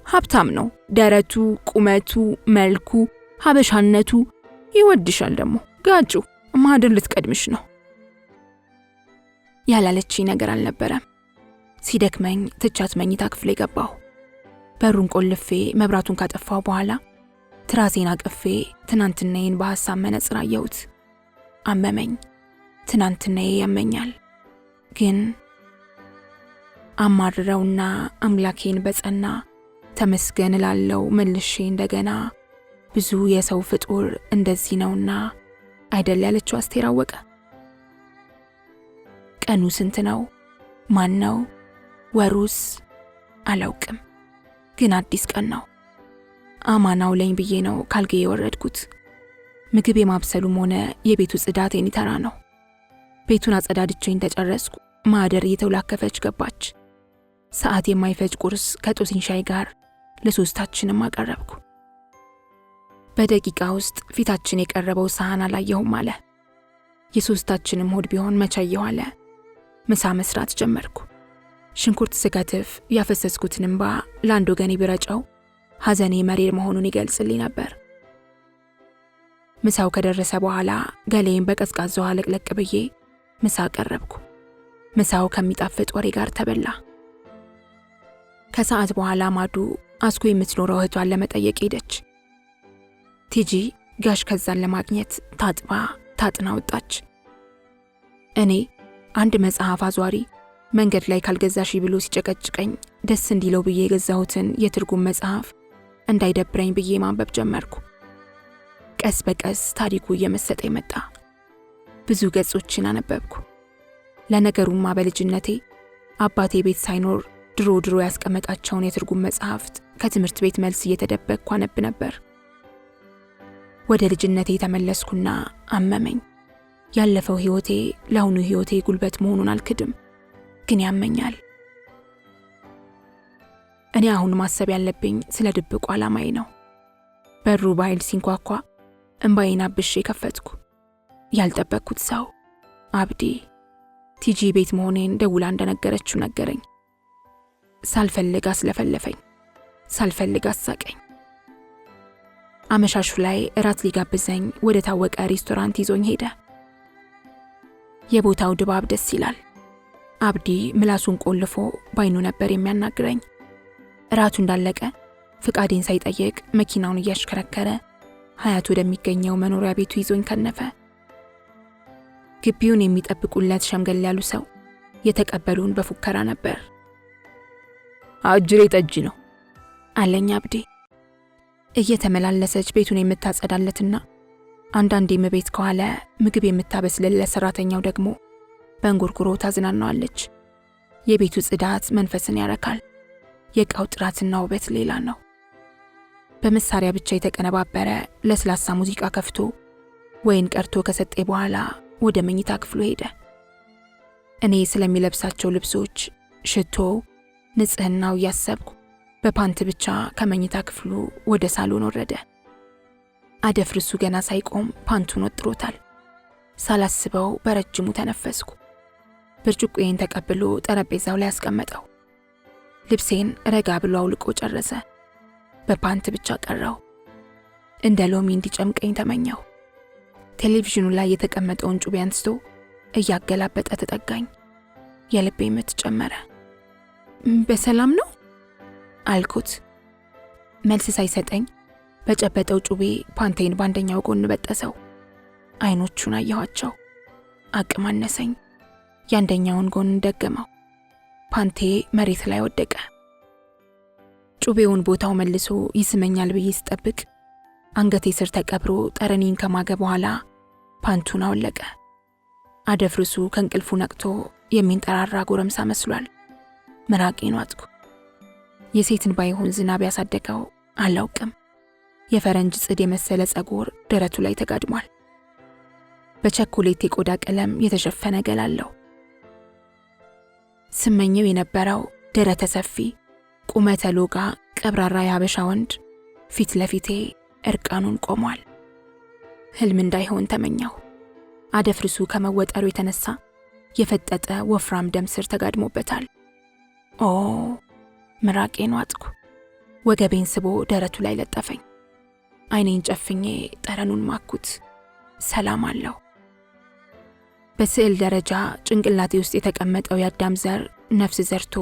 ሀብታም ነው፣ ደረቱ፣ ቁመቱ፣ መልኩ፣ ሀበሻነቱ ይወድሻል። ደግሞ ጋጩ ማህደር ልትቀድምሽ ነው ያላለችኝ ነገር አልነበረም። ሲደክመኝ ትቻት መኝታ ክፍሌ ገባሁ። በሩን ቆልፌ መብራቱን ካጠፋው በኋላ ትራሴን አቅፌ ትናንትናዬን በሐሳብ መነጽር አየሁት። አመመኝ። ትናንትናዬ ያመኛል። ግን አማርረውና አምላኬን በጸና ተመስገን እላለው መልሼ እንደገና ብዙ የሰው ፍጡር እንደዚህ ነውና አይደል ያለችው አስቴር አወቀ። ቀኑ ስንት ነው? ማን ነው? ወሩስ? አላውቅም። ግን አዲስ ቀን ነው። አማናው ለኝ ብዬ ነው ካልጌ የወረድኩት። ምግብ የማብሰሉም ሆነ የቤቱ ጽዳት የኔ ተራ ነው። ቤቱን አጸዳድቼ እንደጨረስኩ ማህደር እየተውላከፈች ገባች። ሰዓት የማይፈጅ ቁርስ ከጦስኝ ሻይ ጋር ለሶስታችንም አቀረብኩ። በደቂቃ ውስጥ ፊታችን የቀረበው ሳህን አላየሁም አለ። የሶስታችንም ሆድ ቢሆን መቻየው አለ። ምሳ መስራት ጀመርኩ። ሽንኩርት ስከትፍ ያፈሰስኩትን እንባ ለአንድ ወገኔ ቢረጨው ሐዘኔ መሪር መሆኑን ይገልጽልኝ ነበር። ምሳው ከደረሰ በኋላ ገሌን በቀዝቃዛ ውሃ ለቅለቅ ብዬ ምሳ ቀረብኩ። ምሳው ከሚጣፍጥ ወሬ ጋር ተበላ። ከሰዓት በኋላ ማዱ አስኮ የምትኖረው እህቷን ለመጠየቅ ሄደች። ቲጂ ጋሽ ከዛን ለማግኘት ታጥባ ታጥና ወጣች። እኔ አንድ መጽሐፍ አዟሪ መንገድ ላይ ካልገዛሽ ብሎ ሲጨቀጭቀኝ ደስ እንዲለው ብዬ የገዛሁትን የትርጉም መጽሐፍ እንዳይደብረኝ ብዬ ማንበብ ጀመርኩ። ቀስ በቀስ ታሪኩ እየመሰጠኝ መጣ። ብዙ ገጾችን አነበብኩ። ለነገሩማ በልጅነቴ አባቴ ቤት ሳይኖር ድሮ ያስቀመጣቸውን የትርጉም መጽሐፍት ከትምህርት ቤት መልስ እየተደበቅኩ አነብ ነበር። ወደ ልጅነቴ ተመለስኩና አመመኝ። ያለፈው ሕይወቴ ለአሁኑ ሕይወቴ ጉልበት መሆኑን አልክድም፣ ግን ያመኛል። እኔ አሁን ማሰብ ያለብኝ ስለ ድብቁ ዓላማዬ ነው። በሩ በኃይል ሲንኳኳ እንባዬን አብሼ ከፈትኩ። ያልጠበቅኩት ሰው አብዲ ቲጂ ቤት መሆኔን ደውላ እንደነገረችው ነገረኝ። ሳልፈልግ አስለፈለፈኝ፣ ሳልፈልግ አሳቀኝ። አመሻሹ ላይ እራት ሊጋብዘኝ ወደ ታወቀ ሬስቶራንት ይዞኝ ሄደ። የቦታው ድባብ ደስ ይላል። አብዲ ምላሱን ቆልፎ ባይኑ ነበር የሚያናግረኝ። እራቱ እንዳለቀ ፍቃዴን ሳይጠይቅ መኪናውን እያሽከረከረ ሀያት ወደሚገኘው መኖሪያ ቤቱ ይዞኝ ከነፈ። ግቢውን የሚጠብቁለት ሸምገል ያሉ ሰው የተቀበሉን በፉከራ ነበር። አጅሬ ጠጅ ነው አለኝ አብዲ። እየተመላለሰች ቤቱን የምታጸዳለትና አንዳንዴም ቤት ከኋላ ምግብ የምታበስልለት ሰራተኛው ደግሞ በእንጉርጉሮ ታዝናናዋለች። የቤቱ ጽዳት መንፈስን ያረካል። የእቃው ጥራትና ውበት ሌላ ነው። በመሳሪያ ብቻ የተቀነባበረ ለስላሳ ሙዚቃ ከፍቶ ወይን ቀርቶ ከሰጠ በኋላ ወደ መኝታ ክፍሉ ሄደ። እኔ ስለሚለብሳቸው ልብሶች፣ ሽቶ፣ ንጽህናው እያሰብኩ በፓንት ብቻ ከመኝታ ክፍሉ ወደ ሳሎን ወረደ። አደፍርሱ ገና ሳይቆም ፓንቱን ወጥሮታል። ሳላስበው በረጅሙ ተነፈስኩ። ብርጭቆዬን ተቀብሎ ጠረጴዛው ላይ አስቀመጠው። ልብሴን ረጋ ብሎ አውልቆ ጨረሰ። በፓንት ብቻ ቀረው። እንደ ሎሚ እንዲጨምቀኝ ተመኘው። ቴሌቪዥኑ ላይ የተቀመጠውን ጩቤ አንስቶ እያገላበጠ ተጠጋኝ። የልቤ ምት ጨመረ። በሰላም ነው አልኩት። መልስ ሳይሰጠኝ በጨበጠው ጩቤ ፓንቴን በአንደኛው ጎን በጠሰው። አይኖቹን አየኋቸው። አቅም አነሰኝ። የአንደኛውን ጎን ደገመው። ፓንቴ መሬት ላይ ወደቀ። ጩቤውን ቦታው መልሶ ይስመኛል ብዬ ስጠብቅ አንገቴ ስር ተቀብሮ ጠረኔን ከማገ በኋላ ፓንቱን አወለቀ። አደፍርሱ ከእንቅልፉ ነቅቶ የሚንጠራራ ጎረምሳ መስሏል። ምራቄን ዋጥኩ። የሴትን ባይሆን ዝናብ ያሳደገው አላውቅም። የፈረንጅ ጽድ የመሰለ ጸጉር ደረቱ ላይ ተጋድሟል። በቸኮሌት የቆዳ ቀለም የተሸፈነ ገላ አለው። ስመኘው የነበረው ደረተ ሰፊ ቁመተ ሎጋ ቀብራራ የሀበሻ ወንድ ፊት ለፊቴ እርቃኑን ቆሟል። ህልም እንዳይሆን ተመኘው። አደፍርሱ ከመወጠሩ የተነሳ የፈጠጠ ወፍራም ደም ስር ተጋድሞበታል። ኦ ምራቄን ዋጥኩ። ወገቤን ስቦ ደረቱ ላይ ለጠፈኝ። አይኔን ጨፍኜ ጠረኑን ማኩት። ሰላም አለው። በስዕል ደረጃ ጭንቅላቴ ውስጥ የተቀመጠው የአዳም ዘር ነፍስ ዘርቶ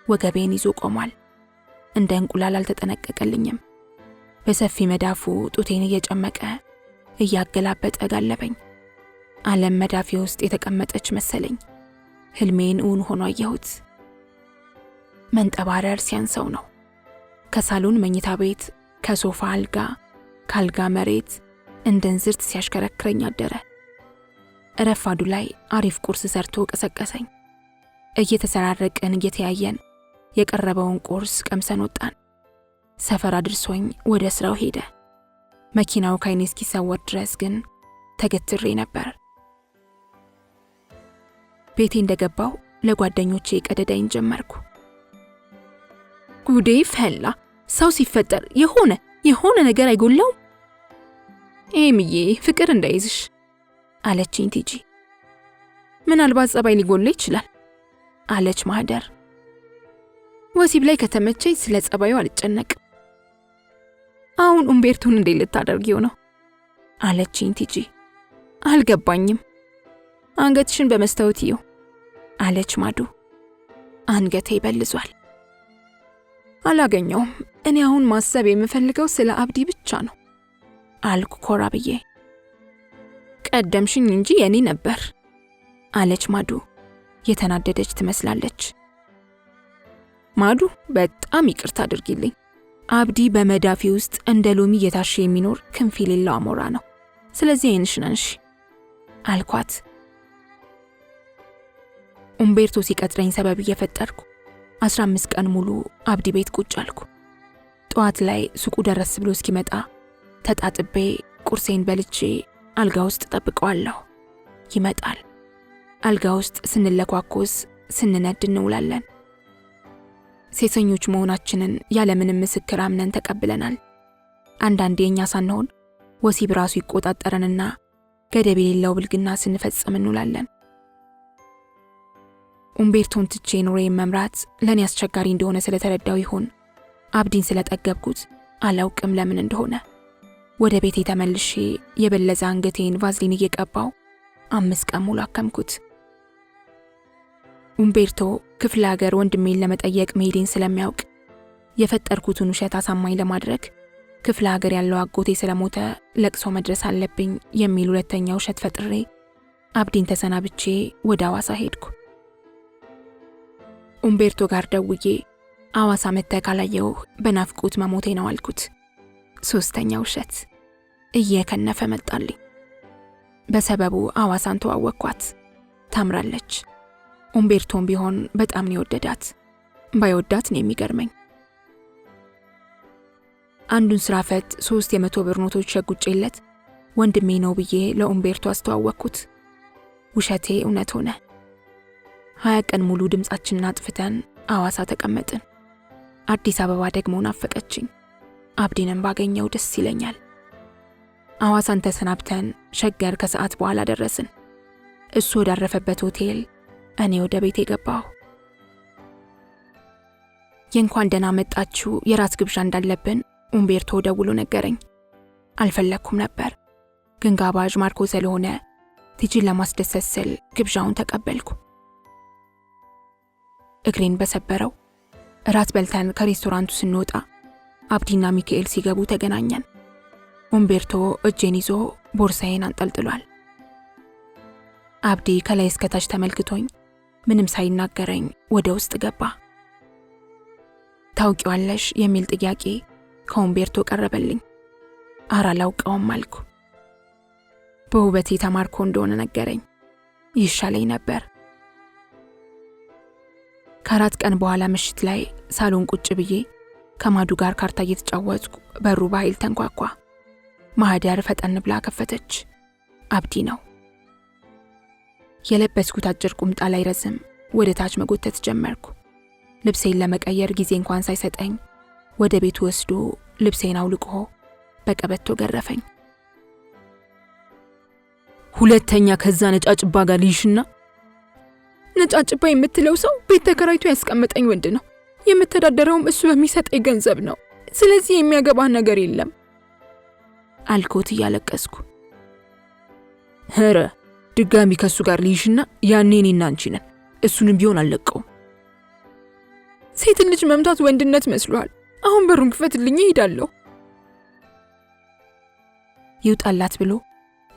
ወገቤን ይዞ ቆሟል። እንደ እንቁላል አልተጠነቀቀልኝም። በሰፊ መዳፉ ጡቴን እየጨመቀ እያገላበጠ ጋለበኝ። ዓለም መዳፌ ውስጥ የተቀመጠች መሰለኝ። ህልሜን እውን ሆኖ አየሁት። መንጠባረር ሲያንሰው ነው። ከሳሎን መኝታ ቤት፣ ከሶፋ አልጋ፣ ካልጋ መሬት እንደ እንዝርት ሲያሽከረክረኝ አደረ። ረፋዱ ላይ አሪፍ ቁርስ ሰርቶ ቀሰቀሰኝ። እየተሰራረቅን እየተያየን የቀረበውን ቁርስ ቀምሰን ወጣን። ሰፈር አድርሶኝ ወደ ስራው ሄደ። መኪናው ከዓይኔ እስኪሰወር ድረስ ግን ተገትሬ ነበር። ቤቴ እንደገባው ለጓደኞቼ ቀደዳይን ጀመርኩ። ጉዴ ፈላ። ሰው ሲፈጠር የሆነ ነገር አይጎላውም። ኤምዬ ፍቅር እንዳይዝሽ አለችኝ ቲጂ። ምናልባት ጸባይ ሊጎላ ይችላል አለች ማህደር። ወሲብ ላይ ከተመቸኝ ስለ ጸባዩ አልጨነቅም። አሁን ኡምቤርቶን እንዴት ልታደርጊው ነው አለችኝ ቲጂ። አልገባኝም። አንገትሽን በመስታወት ይው አለች ማዱ። አንገቴ በልዟል። አላገኘውም። እኔ አሁን ማሰብ የምፈልገው ስለ አብዲ ብቻ ነው አልኩ ኮራ ብዬ። ቀደምሽኝ እንጂ የኔ ነበር አለች ማዱ። የተናደደች ትመስላለች። ማዱ በጣም ይቅርታ አድርጊልኝ። አብዲ በመዳፊ ውስጥ እንደ ሎሚ እየታሸ የሚኖር ክንፍ የሌለው አሞራ ነው። ስለዚህ አይንሽን አንሺ አልኳት። ኡምቤርቶ ሲቀጥረኝ ሰበብ እየፈጠርኩ 15 ቀን ሙሉ አብዲ ቤት ቁጭ አልኩ። ጠዋት ላይ ሱቁ ደረስ ብሎ እስኪመጣ ተጣጥቤ ቁርሴን በልቼ አልጋ ውስጥ ጠብቀዋለሁ። ይመጣል። አልጋ ውስጥ ስንለኳኮስ ስንነድ እንውላለን። ሴሰኞች መሆናችንን ያለምንም ምስክር አምነን ተቀብለናል። አንዳንዴ እኛ ሳንሆን ወሲብ ራሱ ይቆጣጠረንና ገደብ የሌለው ብልግና ስንፈጽም እንውላለን። ኡምቤርቶን ትቼ ኑሮዬን መምራት ለእኔ አስቸጋሪ እንደሆነ ስለተረዳው ይሆን አብዲን ስለጠገብኩት አላውቅም ለምን እንደሆነ ወደ ቤቴ ተመልሼ የበለዘ አንገቴን ቫዝሊን እየቀባው 5 ቀን ሙሉ አከምኩት። ኡምቤርቶ ክፍለ ሀገር ወንድሜን ለመጠየቅ መሄዴን ስለሚያውቅ የፈጠርኩትን ውሸት አሳማኝ ለማድረግ ክፍለ ሀገር ያለው አጎቴ ስለሞተ ለቅሶ መድረስ አለብኝ የሚል ሁለተኛ ውሸት ፈጥሬ አብዲን ተሰናብቼ ወደ ሐዋሳ ሄድኩ። ኡምቤርቶ ጋር ደውዬ ሐዋሳ መጥተህ ካላየሁህ በናፍቆት መሞቴ ነው አልኩት። ሶስተኛ ውሸት እየከነፈ መጣልኝ። በሰበቡ ሐዋሳን ተዋወቅኳት። ታምራለች። ኡምቤርቶም ቢሆን በጣም ነው የወደዳት። ባይወዳት ነው የሚገርመኝ። አንዱን ስራ ፈት 3 የ100 ብር ኖቶች ሸጉጬለት ወንድሜ ነው ብዬ ለኡምቤርቶ አስተዋወቅኩት። ውሸቴ እውነት ሆነ። 20 ቀን ሙሉ ድምጻችንን አጥፍተን ሐዋሳ ተቀመጥን። አዲስ አበባ ደግሞ ናፈቀችኝ። አብዲንም ባገኘው ደስ ይለኛል። ሐዋሳን ተሰናብተን ሸገር ከሰዓት በኋላ ደረስን። እሱ ወዳረፈበት ሆቴል፣ እኔ ወደ ቤቴ ገባሁ። የእንኳን ደህና መጣችሁ የራት ግብዣ እንዳለብን ኡምቤርቶ ደውሎ ነገረኝ። አልፈለኩም ነበር፣ ግን ጋባዥ ማርኮ ስለሆነ ቲጂን ለማስደሰት ስል ግብዣውን ተቀበልኩ። እግሬን በሰበረው ራት በልተን ከሬስቶራንቱ ስንወጣ አብዲና ሚካኤል ሲገቡ ተገናኘን። ኡምቤርቶ እጄን ይዞ ቦርሳዬን አንጠልጥሏል። አብዲ ከላይ እስከታች ተመልክቶኝ ምንም ሳይናገረኝ ወደ ውስጥ ገባ። ታውቂዋለሽ የሚል ጥያቄ ከኡምቤርቶ ቀረበልኝ። አላውቀውም አልኩ። በውበቴ ተማርኮ እንደሆነ ነገረኝ። ይሻለኝ ነበር። ከ4 ቀን በኋላ ምሽት ላይ ሳሎን ቁጭ ብዬ ከማዱ ጋር ካርታ እየተጫወትኩ በሩ በኃይል ተንኳኳ። ማህደር ፈጠን ብላ ከፈተች። አብዲ ነው። የለበስኩት አጭር ቁምጣ ላይ ረዝም ወደ ታች መጎተት ጀመርኩ። ልብሴን ለመቀየር ጊዜ እንኳን ሳይሰጠኝ ወደ ቤቱ ወስዶ ልብሴን አውልቆ በቀበቶ ገረፈኝ። ሁለተኛ ከዛ ነጫጭባ ጋር ልይሽና። ነጫጭባ የምትለው ሰው ቤት ተከራይቶ ያስቀመጠኝ ወንድ ነው። የምተዳደረውም እሱ በሚሰጠኝ ገንዘብ ነው። ስለዚህ የሚያገባ ነገር የለም አልኮት እያለቀስኩ። ኧረ ድጋሚ ከሱ ጋር ልይሽና ያኔ እኔና አንቺ ነን። እሱንም ቢሆን አልለቀውም። ሴት ልጅ መምታት ወንድነት መስሏል። አሁን በሩን ክፈትልኝ እሄዳለሁ። ይውጣላት ብሎ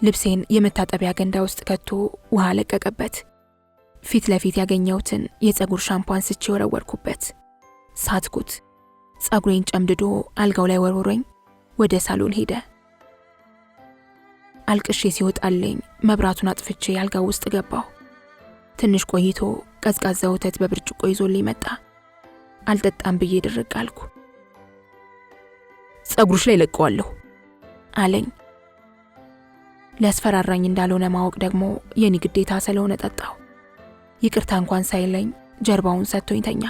ልብሴን የመታጠቢያ ገንዳ ውስጥ ከቶ ውሃ ለቀቀበት። ፊት ለፊት ያገኘሁትን የፀጉር ሻምፖ አንስቼ ወረወርኩበት። ሳትኩት። ፀጉሬን ጨምድዶ አልጋው ላይ ወርውሮኝ ወደ ሳሎን ሄደ። አልቅሼ ሲወጣልኝ መብራቱን አጥፍቼ አልጋው ውስጥ ገባሁ። ትንሽ ቆይቶ ቀዝቃዛ ወተት በብርጭቆ ይዞልኝ መጣ። አልጠጣም ብዬ ድርቅ አልኩ። ፀጉርሽ ላይ ለቀዋለሁ አለኝ። ሊያስፈራራኝ እንዳልሆነ ማወቅ ደግሞ የኔ ግዴታ ስለሆነ ጠጣሁ። ይቅርታ እንኳን ሳይለኝ ጀርባውን ሰጥቶኝ ተኛ።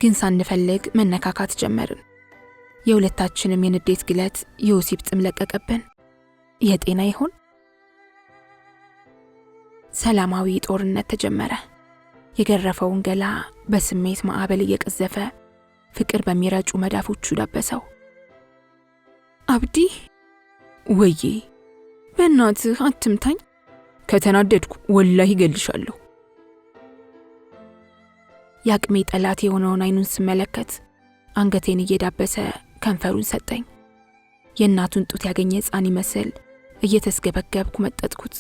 ግን ሳንፈልግ መነካካት ጀመርን። የሁለታችንም የንዴት ግለት የወሲብ ጥም ለቀቀብን። የጤና ይሆን? ሰላማዊ ጦርነት ተጀመረ። የገረፈውን ገላ በስሜት ማዕበል እየቀዘፈ ፍቅር በሚረጩ መዳፎቹ ዳበሰው። አብዲ ወዬ በእናትህ አትምታኝ። ከተናደድኩ ወላሂ እገልሻለሁ። ያቅሜ ጠላት የሆነውን አይኑን ስመለከት አንገቴን እየዳበሰ ከንፈሩን ሰጠኝ። የእናቱን ጡት ያገኘ ሕፃን ይመስል እየተስገበገብኩ መጠጥኩት።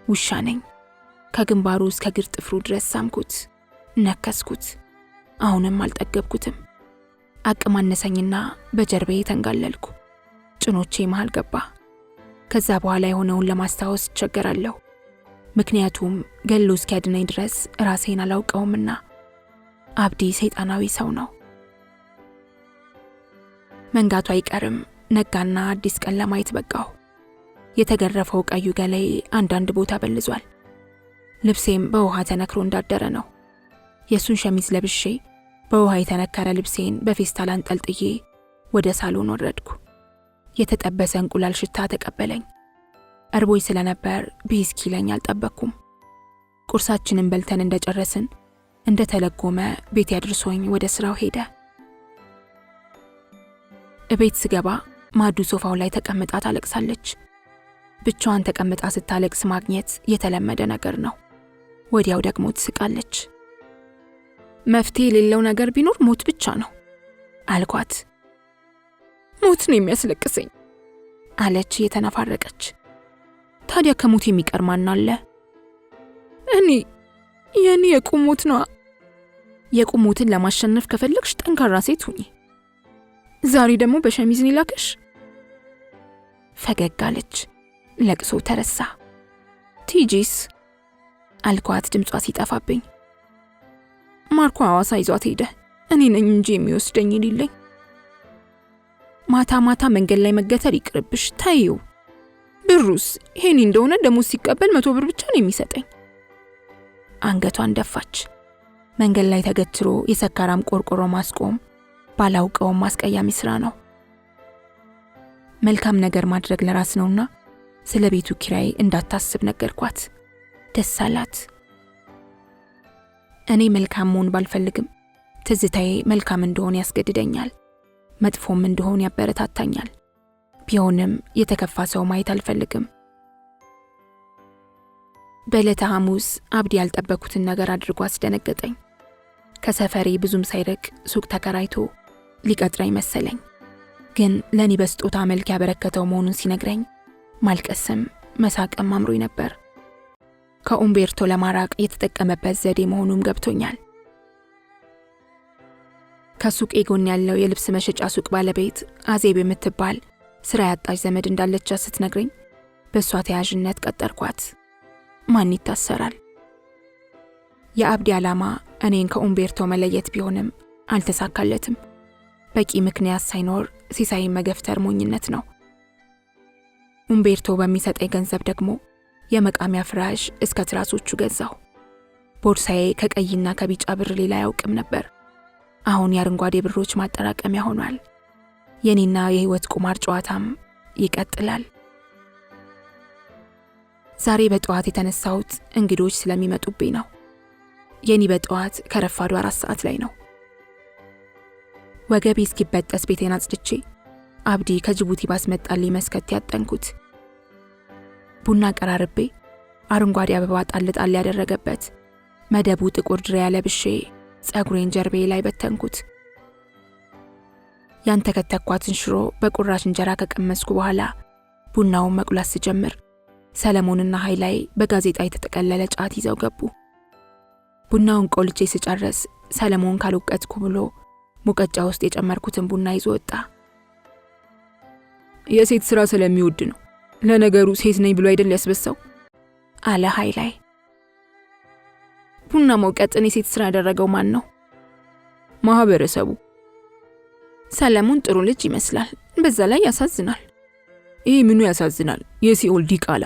ውሻ ነኝ። ከግንባሩ እስከ እግር ጥፍሩ ድረስ ሳምኩት፣ ነከስኩት። አሁንም አልጠገብኩትም። አቅም አነሰኝና በጀርባዬ ተንጋለልኩ። ጭኖቼ መሃል ገባ። ከዛ በኋላ የሆነውን ለማስታወስ እቸገራለሁ። ምክንያቱም ገሎ እስኪያድነኝ ድረስ ራሴን አላውቀውምና። አብዲ ሰይጣናዊ ሰው ነው። መንጋቱ አይቀርም። ነጋና አዲስ ቀን ለማየት በቃሁ። የተገረፈው ቀዩ ገላይ አንዳንድ ቦታ በልዟል። ልብሴም በውሃ ተነክሮ እንዳደረ ነው። የሱን ሸሚዝ ለብሼ በውሃ የተነከረ ልብሴን በፌስታል አንጠልጥዬ ወደ ሳሎን ወረድኩ። የተጠበሰ እንቁላል ሽታ ተቀበለኝ። እርቦኝ ስለነበር ቢስኪ ለኝ አልጠበቅኩም። ቁርሳችንን በልተን እንደጨረስን እንደተለጎመ ቤት ያድርሶኝ ወደ ስራው ሄደ። እቤት ስገባ ማዱ ሶፋው ላይ ተቀምጣ ታለቅሳለች። ብቻዋን ተቀምጣ ስታለቅስ ማግኘት የተለመደ ነገር ነው። ወዲያው ደግሞ ትስቃለች። መፍትሄ የሌለው ነገር ቢኖር ሞት ብቻ ነው አልኳት። ሞት ነው የሚያስለቅሰኝ አለች እየተነፋረቀች። ታዲያ ከሞት የሚቀር ማን አለ? የኔ የቁም ሞት ነው። የቁም ሞትን ለማሸነፍ ከፈለግሽ ጠንካራ ሴት ሁኚ። ዛሬ ደግሞ በሸሚዝ ነው ላከሽ። ፈገግ አለች። ለቅሶ ተረሳ። ቲጂስ አልኳት ድምጿ ሲጠፋብኝ። ማርኮ ሐዋሳ ይዟት ሄደ። እኔ ነኝ እንጂ የሚወስደኝ ይልኝ። ማታ ማታ መንገድ ላይ መገተር ይቅርብሽ ታዩ። ብሩስ ሄኒ እንደሆነ ደሞዝ ሲቀበል 100 ብር ብቻ ነው የሚሰጠኝ። አንገቷን ደፋች። መንገድ ላይ ተገትሮ የሰካራም ቆርቆሮ ማስቆም ባላውቀውም ማስቀያሚ ስራ ነው። መልካም ነገር ማድረግ ለራስ ነውና ስለ ቤቱ ኪራይ እንዳታስብ ነገርኳት። ደስ አላት። እኔ መልካም መሆን ባልፈልግም ትዝታዬ መልካም እንደሆነ ያስገድደኛል፣ መጥፎም እንደሆነ ያበረታታኛል። ቢሆንም የተከፋ ሰው ማየት አልፈልግም። በዕለተ ሐሙስ አብዲ ያልጠበኩትን ነገር አድርጎ አስደነገጠኝ። ከሰፈሬ ብዙም ሳይርቅ ሱቅ ተከራይቶ ሊቀጥረኝ መሰለኝ። ግን ለኔ በስጦታ መልክ ያበረከተው መሆኑን ሲነግረኝ ማልቀስም መሳቅም አምሮኝ ነበር። ከኡምቤርቶ ለማራቅ የተጠቀመበት ዘዴ መሆኑም ገብቶኛል። ከሱቅ ጎን ያለው የልብስ መሸጫ ሱቅ ባለቤት አዜብ የምትባል ስራ ያጣች ዘመድ እንዳለች ስትነግረኝ በሷ ተያዥነት ቀጠርኳት። ማን ይታሰራል? የአብዲ ዓላማ እኔን ከኡምቤርቶ መለየት ቢሆንም አልተሳካለትም። በቂ ምክንያት ሳይኖር ሲሳይን መገፍተር ሞኝነት ነው። ኡምቤርቶ በሚሰጠኝ ገንዘብ ደግሞ የመቃሚያ ፍራሽ እስከ ትራሶቹ ገዛሁ። ቦርሳዬ ከቀይና ከቢጫ ብር ሌላ አያውቅም ነበር። አሁን የአረንጓዴ ብሮች ማጠራቀሚያ ሆኗል። የኔና የህይወት ቁማር ጨዋታም ይቀጥላል። ዛሬ በጠዋት የተነሳሁት እንግዶች ስለሚመጡብኝ ነው። የኔ በጠዋት ከረፋዱ 4 ሰዓት ላይ ነው። ወገቤ እስኪበጠስ ቤቴን አጽድቼ አብዲ ከጅቡቲ ባስመጣልኝ መስከት ያጠንኩት። ቡና ቀራርቤ አረንጓዴ አበባ ጣል ያደረገበት መደቡ ጥቁር ድሬ ያለብሼ ጸጉሬን ጀርቤ ላይ በተንኩት። ያንተከተኳትን ሽሮ በቁራሽ እንጀራ ከቀመስኩ በኋላ ቡናውን መቁላት ስጀምር ሰለሞንና ኃይላይ በጋዜጣ የተጠቀለለ ጫት ይዘው ገቡ። ቡናውን ቆልቼ ስጨርስ ሰለሞን ካልወቀጥኩ ብሎ ሙቀጫ ውስጥ የጨመርኩትን ቡና ይዞ ወጣ። የሴት ስራ ስለሚወድ ነው። ለነገሩ ሴት ነኝ ብሎ አይደል ያስበሳው አለ ኃይላይ። ቡና መውቀጥን የሴት ስራ ያደረገው ማን ነው? ማህበረሰቡ። ሰለሞን ጥሩ ልጅ ይመስላል፣ በዛ ላይ ያሳዝናል። ይሄ ምኑ ያሳዝናል? የሲኦል ዲቃላ።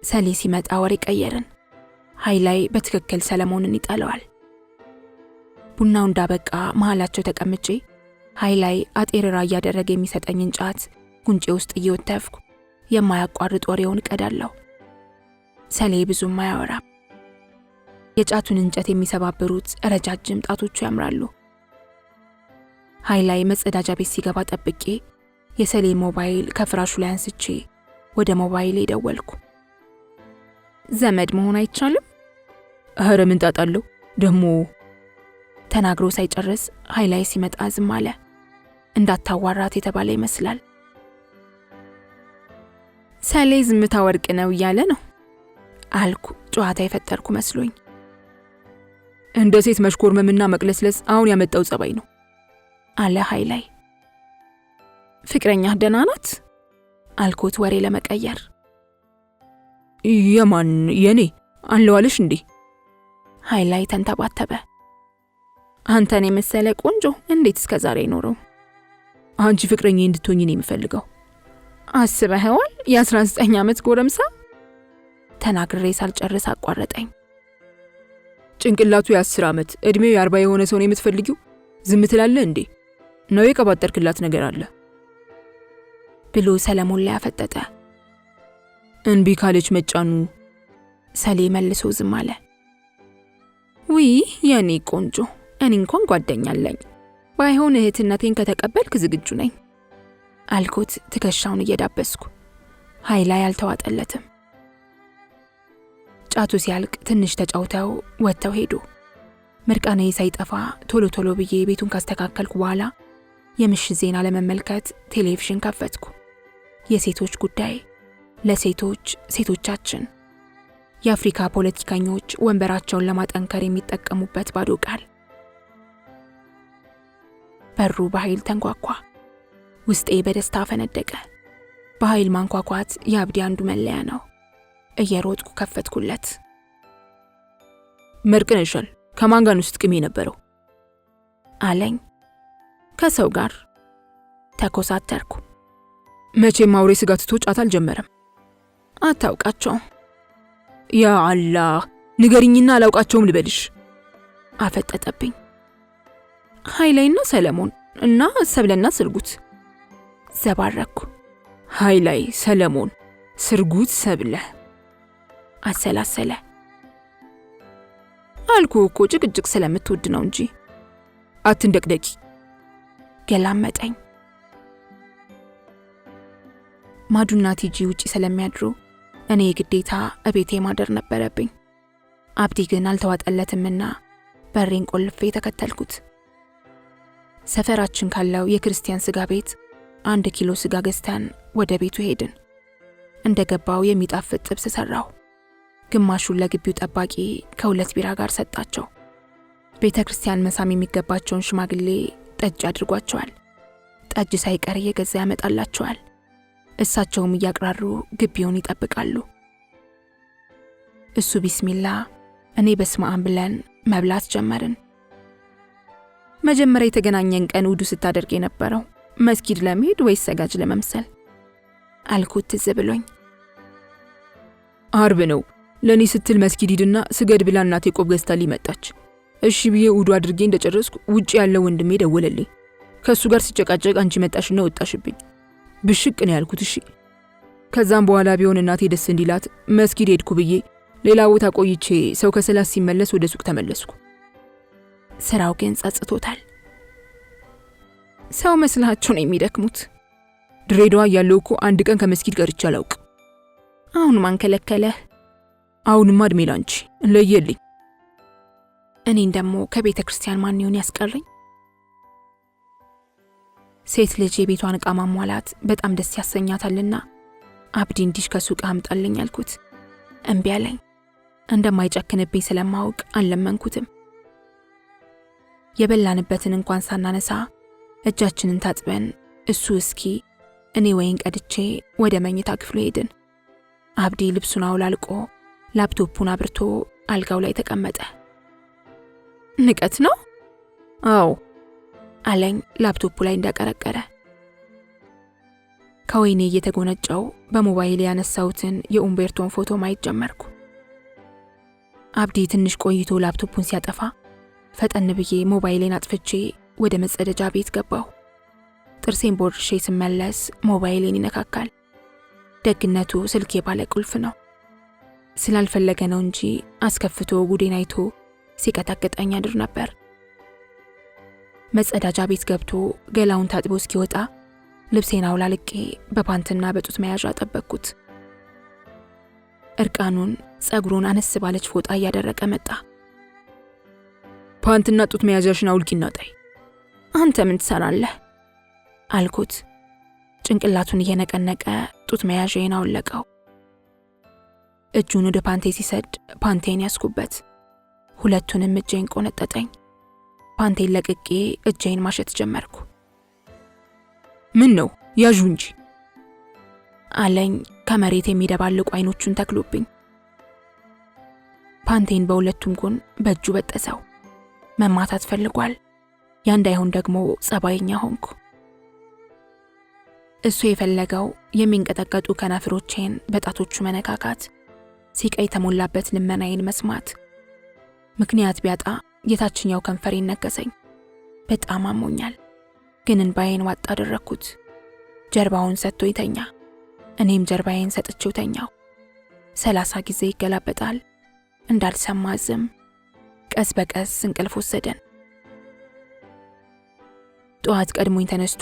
ሰሌ ሲመጣ ወሬ ቀየርን። ኃይላይ በትክክል ሰለሞንን ይጠለዋል። ቡናው እንዳበቃ መሃላቸው ተቀምጬ ኃይላይ አጤርራ እያደረገ የሚሰጠኝን ጫት ጉንጬ ውስጥ እየወተፍኩ የማያቋርጥ ወሬውን ቀዳለሁ። ሰሌ ብዙም አያወራም። የጫቱን እንጨት የሚሰባብሩት ረጃጅም ጣቶቹ ያምራሉ። ኃይላይ መጸዳጃ ቤት ሲገባ ጠብቄ የሰሌ ሞባይል ከፍራሹ ላይ አንስቼ ወደ ሞባይል ደወልኩ። ዘመድ መሆን አይቻልም? ኧረ ምን ጣጣ አለው ደሞ ተናግሮ ሳይጨርስ ኃይላይ ሲመጣ ዝም አለ። እንዳታዋራት የተባለ ይመስላል። ሰሌ ዝምታ ወርቅ ነው እያለ ነው አልኩ፣ ጨዋታ የፈጠርኩ መስሎኝ። እንደ ሴት መሽኮርመምና መቅለስለስ አሁን ያመጣው ጸባይ ነው አለ ኃይላይ። ፍቅረኛህ ደህና ናት አልኩት ወሬ ለመቀየር። የማን የኔ አለዋልሽ እንዴ? ኃይላይ ተንተባተበ። አንተን የመሰለ ቆንጆ እንዴት እስከ ዛሬ ኖረው? አንቺ ፍቅረኛ እንድትሆኚ ነው የምፈልገው። አስበኸዋል? የ19 ዓመት ጎረምሳ ተናግሬ ሳልጨርስ አቋረጠኝ። ጭንቅላቱ የ10 ዓመት እድሜው የ40 የሆነ ሰው ነው የምትፈልጊው? ዝም ትላለህ እንዴ? ነው የቀባጠርክላት ነገር አለ ብሎ ሰለሞን ላይ አፈጠጠ። እንቢ ካለች መጫኑ ሰሌ መልሶ ዝም አለ። ውይ የኔ ቆንጆ፣ እኔ እንኳን ጓደኛ አለኝ። ባይሆን እህትነቴን ከተቀበልክ ዝግጁ ነኝ አልኩት ትከሻውን እየዳበስኩ። ኃይላይ አልተዋጠለትም። ጫቱ ሲያልቅ ትንሽ ተጫውተው ወጥተው ሄዱ። ምርቃኔ ሳይጠፋ ቶሎ ቶሎ ብዬ ቤቱን ካስተካከልኩ በኋላ የምሽት ዜና ለመመልከት ቴሌቪዥን ከፈትኩ። የሴቶች ጉዳይ፣ ለሴቶች ሴቶቻችን፣ የአፍሪካ ፖለቲከኞች ወንበራቸውን ለማጠንከር የሚጠቀሙበት ባዶ ቃል። በሩ በኃይል ተንኳኳ። ውስጤ በደስታ ፈነደቀ። በኃይል ማንኳኳት የአብዲ አንዱ መለያ ነው። እየሮጥኩ ከፈትኩለት። መርቅነሻል፣ ከማን ጋር ነው ስትቅሚ የነበረው አለኝ። ከሰው ጋር ተኮሳተርኩ። መቼም አውሬ ስጋ ትቶ ጫት አልጀመረም። አታውቃቸውም? ያ አላህ፣ ንገሪኝና አላውቃቸውም ልበልሽ። አፈጠጠብኝ። ኃይላይና ሰለሞን እና ሰብለና ስርጉት ዘባረኩ። ኃይላይ፣ ሰለሞን፣ ስርጉት፣ ሰብለ አሰላሰለ። አልኩ እኮ ጭቅጭቅ ስለምትወድ ነው እንጂ። አትንደቅደቂ። ገላመጠኝ። ማዱና ቲጂ ውጪ ስለሚያድሩ እኔ ግዴታ እቤቴ ማደር ነበረብኝ። አብዲ ግን አልተዋጠለትምና በሬን ቆልፌ ተከተልኩት። ሰፈራችን ካለው የክርስቲያን ስጋ ቤት 1 ኪሎ ስጋ ገዝተን ወደ ቤቱ ሄድን። እንደገባው የሚጣፍጥ ጥብስ ሰራው። ግማሹን ለግቢው ጠባቂ ከ2 ቢራ ጋር ሰጣቸው። ቤተ ክርስቲያን መሳም የሚገባቸውን ሽማግሌ ጠጅ አድርጓቸዋል። ጠጅ ሳይቀር እየገዛ ያመጣላቸዋል። እሳቸውም እያቅራሩ ግቢውን ይጠብቃሉ። እሱ ቢስሚላ፣ እኔ በስመአብ ብለን መብላት ጀመርን። መጀመሪያ የተገናኘን ቀን ውዱ ስታደርግ የነበረው መስጊድ ለመሄድ ወይስ ሰጋጅ ለመምሰል አልኩት ትዝ ብሎኝ። አርብ ነው፣ ለኔ ስትል መስጊድ ሂድና ስገድ ብላ እናቴ ቆብ ገዝታልኝ መጣች። እሺ ብዬ ውዱ አድርጌ እንደጨረስኩ ውጪ ያለው ወንድሜ ደወለልኝ። ከሱ ጋር ሲጨቃጨቅ አንቺ መጣሽና ወጣሽብኝ። ብሽቅ ነው ያልኩት። እሺ። ከዛም በኋላ ቢሆን እናቴ ደስ እንዲላት መስጊድ ሄድኩ ብዬ ሌላ ቦታ ቆይቼ ሰው ከሰላት ሲመለስ ወደ ሱቅ ተመለስኩ። ስራው ግን ጸጽቶታል። ሰው መስላቸው ነው የሚደክሙት። ድሬዳዋ ያለው እኮ አንድ ቀን ከመስጊድ ቀርቼ አላውቅ። አሁን ማን ከለከለህ? አሁንማ እድሜ ላንቺ ለየልኝ። እኔን ደግሞ ከቤተ ክርስቲያን ማን ይሆን ያስቀረኝ? ሴት ልጅ የቤቷን ዕቃ ማሟላት በጣም ደስ ያሰኛታልና አብዲ እንዲሽ ከሱቅ አምጣልኝ አልኩት። እምቢ አለኝ። እንደማይጨክንብኝ ስለማውቅ አልለመንኩትም። የበላንበትን እንኳን ሳናነሳ እጃችንን ታጥበን እሱ እስኪ እኔ ወይን ቀድቼ ወደ መኝታ ክፍሉ ሄድን። አብዲ ልብሱን አውላልቆ ላፕቶፑን አብርቶ አልጋው ላይ ተቀመጠ። ንቀት ነው? አዎ አለኝ ላፕቶፑ ላይ እንዳቀረቀረ። ከወይኔ እየተጎነጨው በሞባይል ያነሳሁትን የኡምቤርቶን ፎቶ ማየት ጀመርኩ። አብዲ ትንሽ ቆይቶ ላፕቶፑን ሲያጠፋ ፈጠን ብዬ ሞባይሌን አጥፍቼ ወደ መጸደጃ ቤት ገባሁ። ጥርሴን ቦርሼ ስመለስ ሞባይሌን ይነካካል። ደግነቱ ስልኬ ባለ ቁልፍ ነው። ስላልፈለገ ነው እንጂ አስከፍቶ ጉዴን አይቶ ሲቀጠቅጠኝ አድር ነበር። መጸዳጃ ቤት ገብቶ ገላውን ታጥቦ እስኪወጣ ልብሴን አውላልቄ በፓንትና በጡት መያዣ ጠበቅኩት። እርቃኑን ጸጉሩን አነስ ባለች ፎጣ እያደረቀ መጣ። ፓንትና ጡት መያዣሽን አውልቂና ጣይ። አንተ ምን ትሰራለህ አልኩት። ጭንቅላቱን እየነቀነቀ ጡት መያዣዬን አውለቀው። እጁን ወደ ፓንቴ ሲሰድ ፓንቴን ያስኩበት። ሁለቱንም እጄን ቆነጠጠኝ። ፓንቴን ለቅቄ እጄን ማሸት ጀመርኩ። ምን ነው ያዡ እንጂ አለኝ ከመሬት የሚደባልቁ አይኖቹን ተክሎብኝ። ፓንቴን በሁለቱም ጎን በእጁ በጠሰው። መማታት ፈልጓል። ያ እንዳይሆን ደግሞ ጸባይኛ ሆንኩ። እሱ የፈለገው የሚንቀጠቀጡ ከናፍሮቼን በጣቶቹ መነካካት፣ ሲቃ የተሞላበት ልመናዬን መስማት። ምክንያት ቢያጣ የታችኛው ከንፈሬን ነከሰኝ። በጣም አሞኛል፣ ግን እንባዬን ዋጥ አደረግኩት። ጀርባውን ሰጥቶ ይተኛ፣ እኔም ጀርባዬን ሰጥቼው ተኛው። 30 ጊዜ ይገላበጣል። እንዳልሰማ ዝም። ቀስ በቀስ እንቅልፍ ወሰደን። ጠዋት ቀድሞኝ ተነስቶ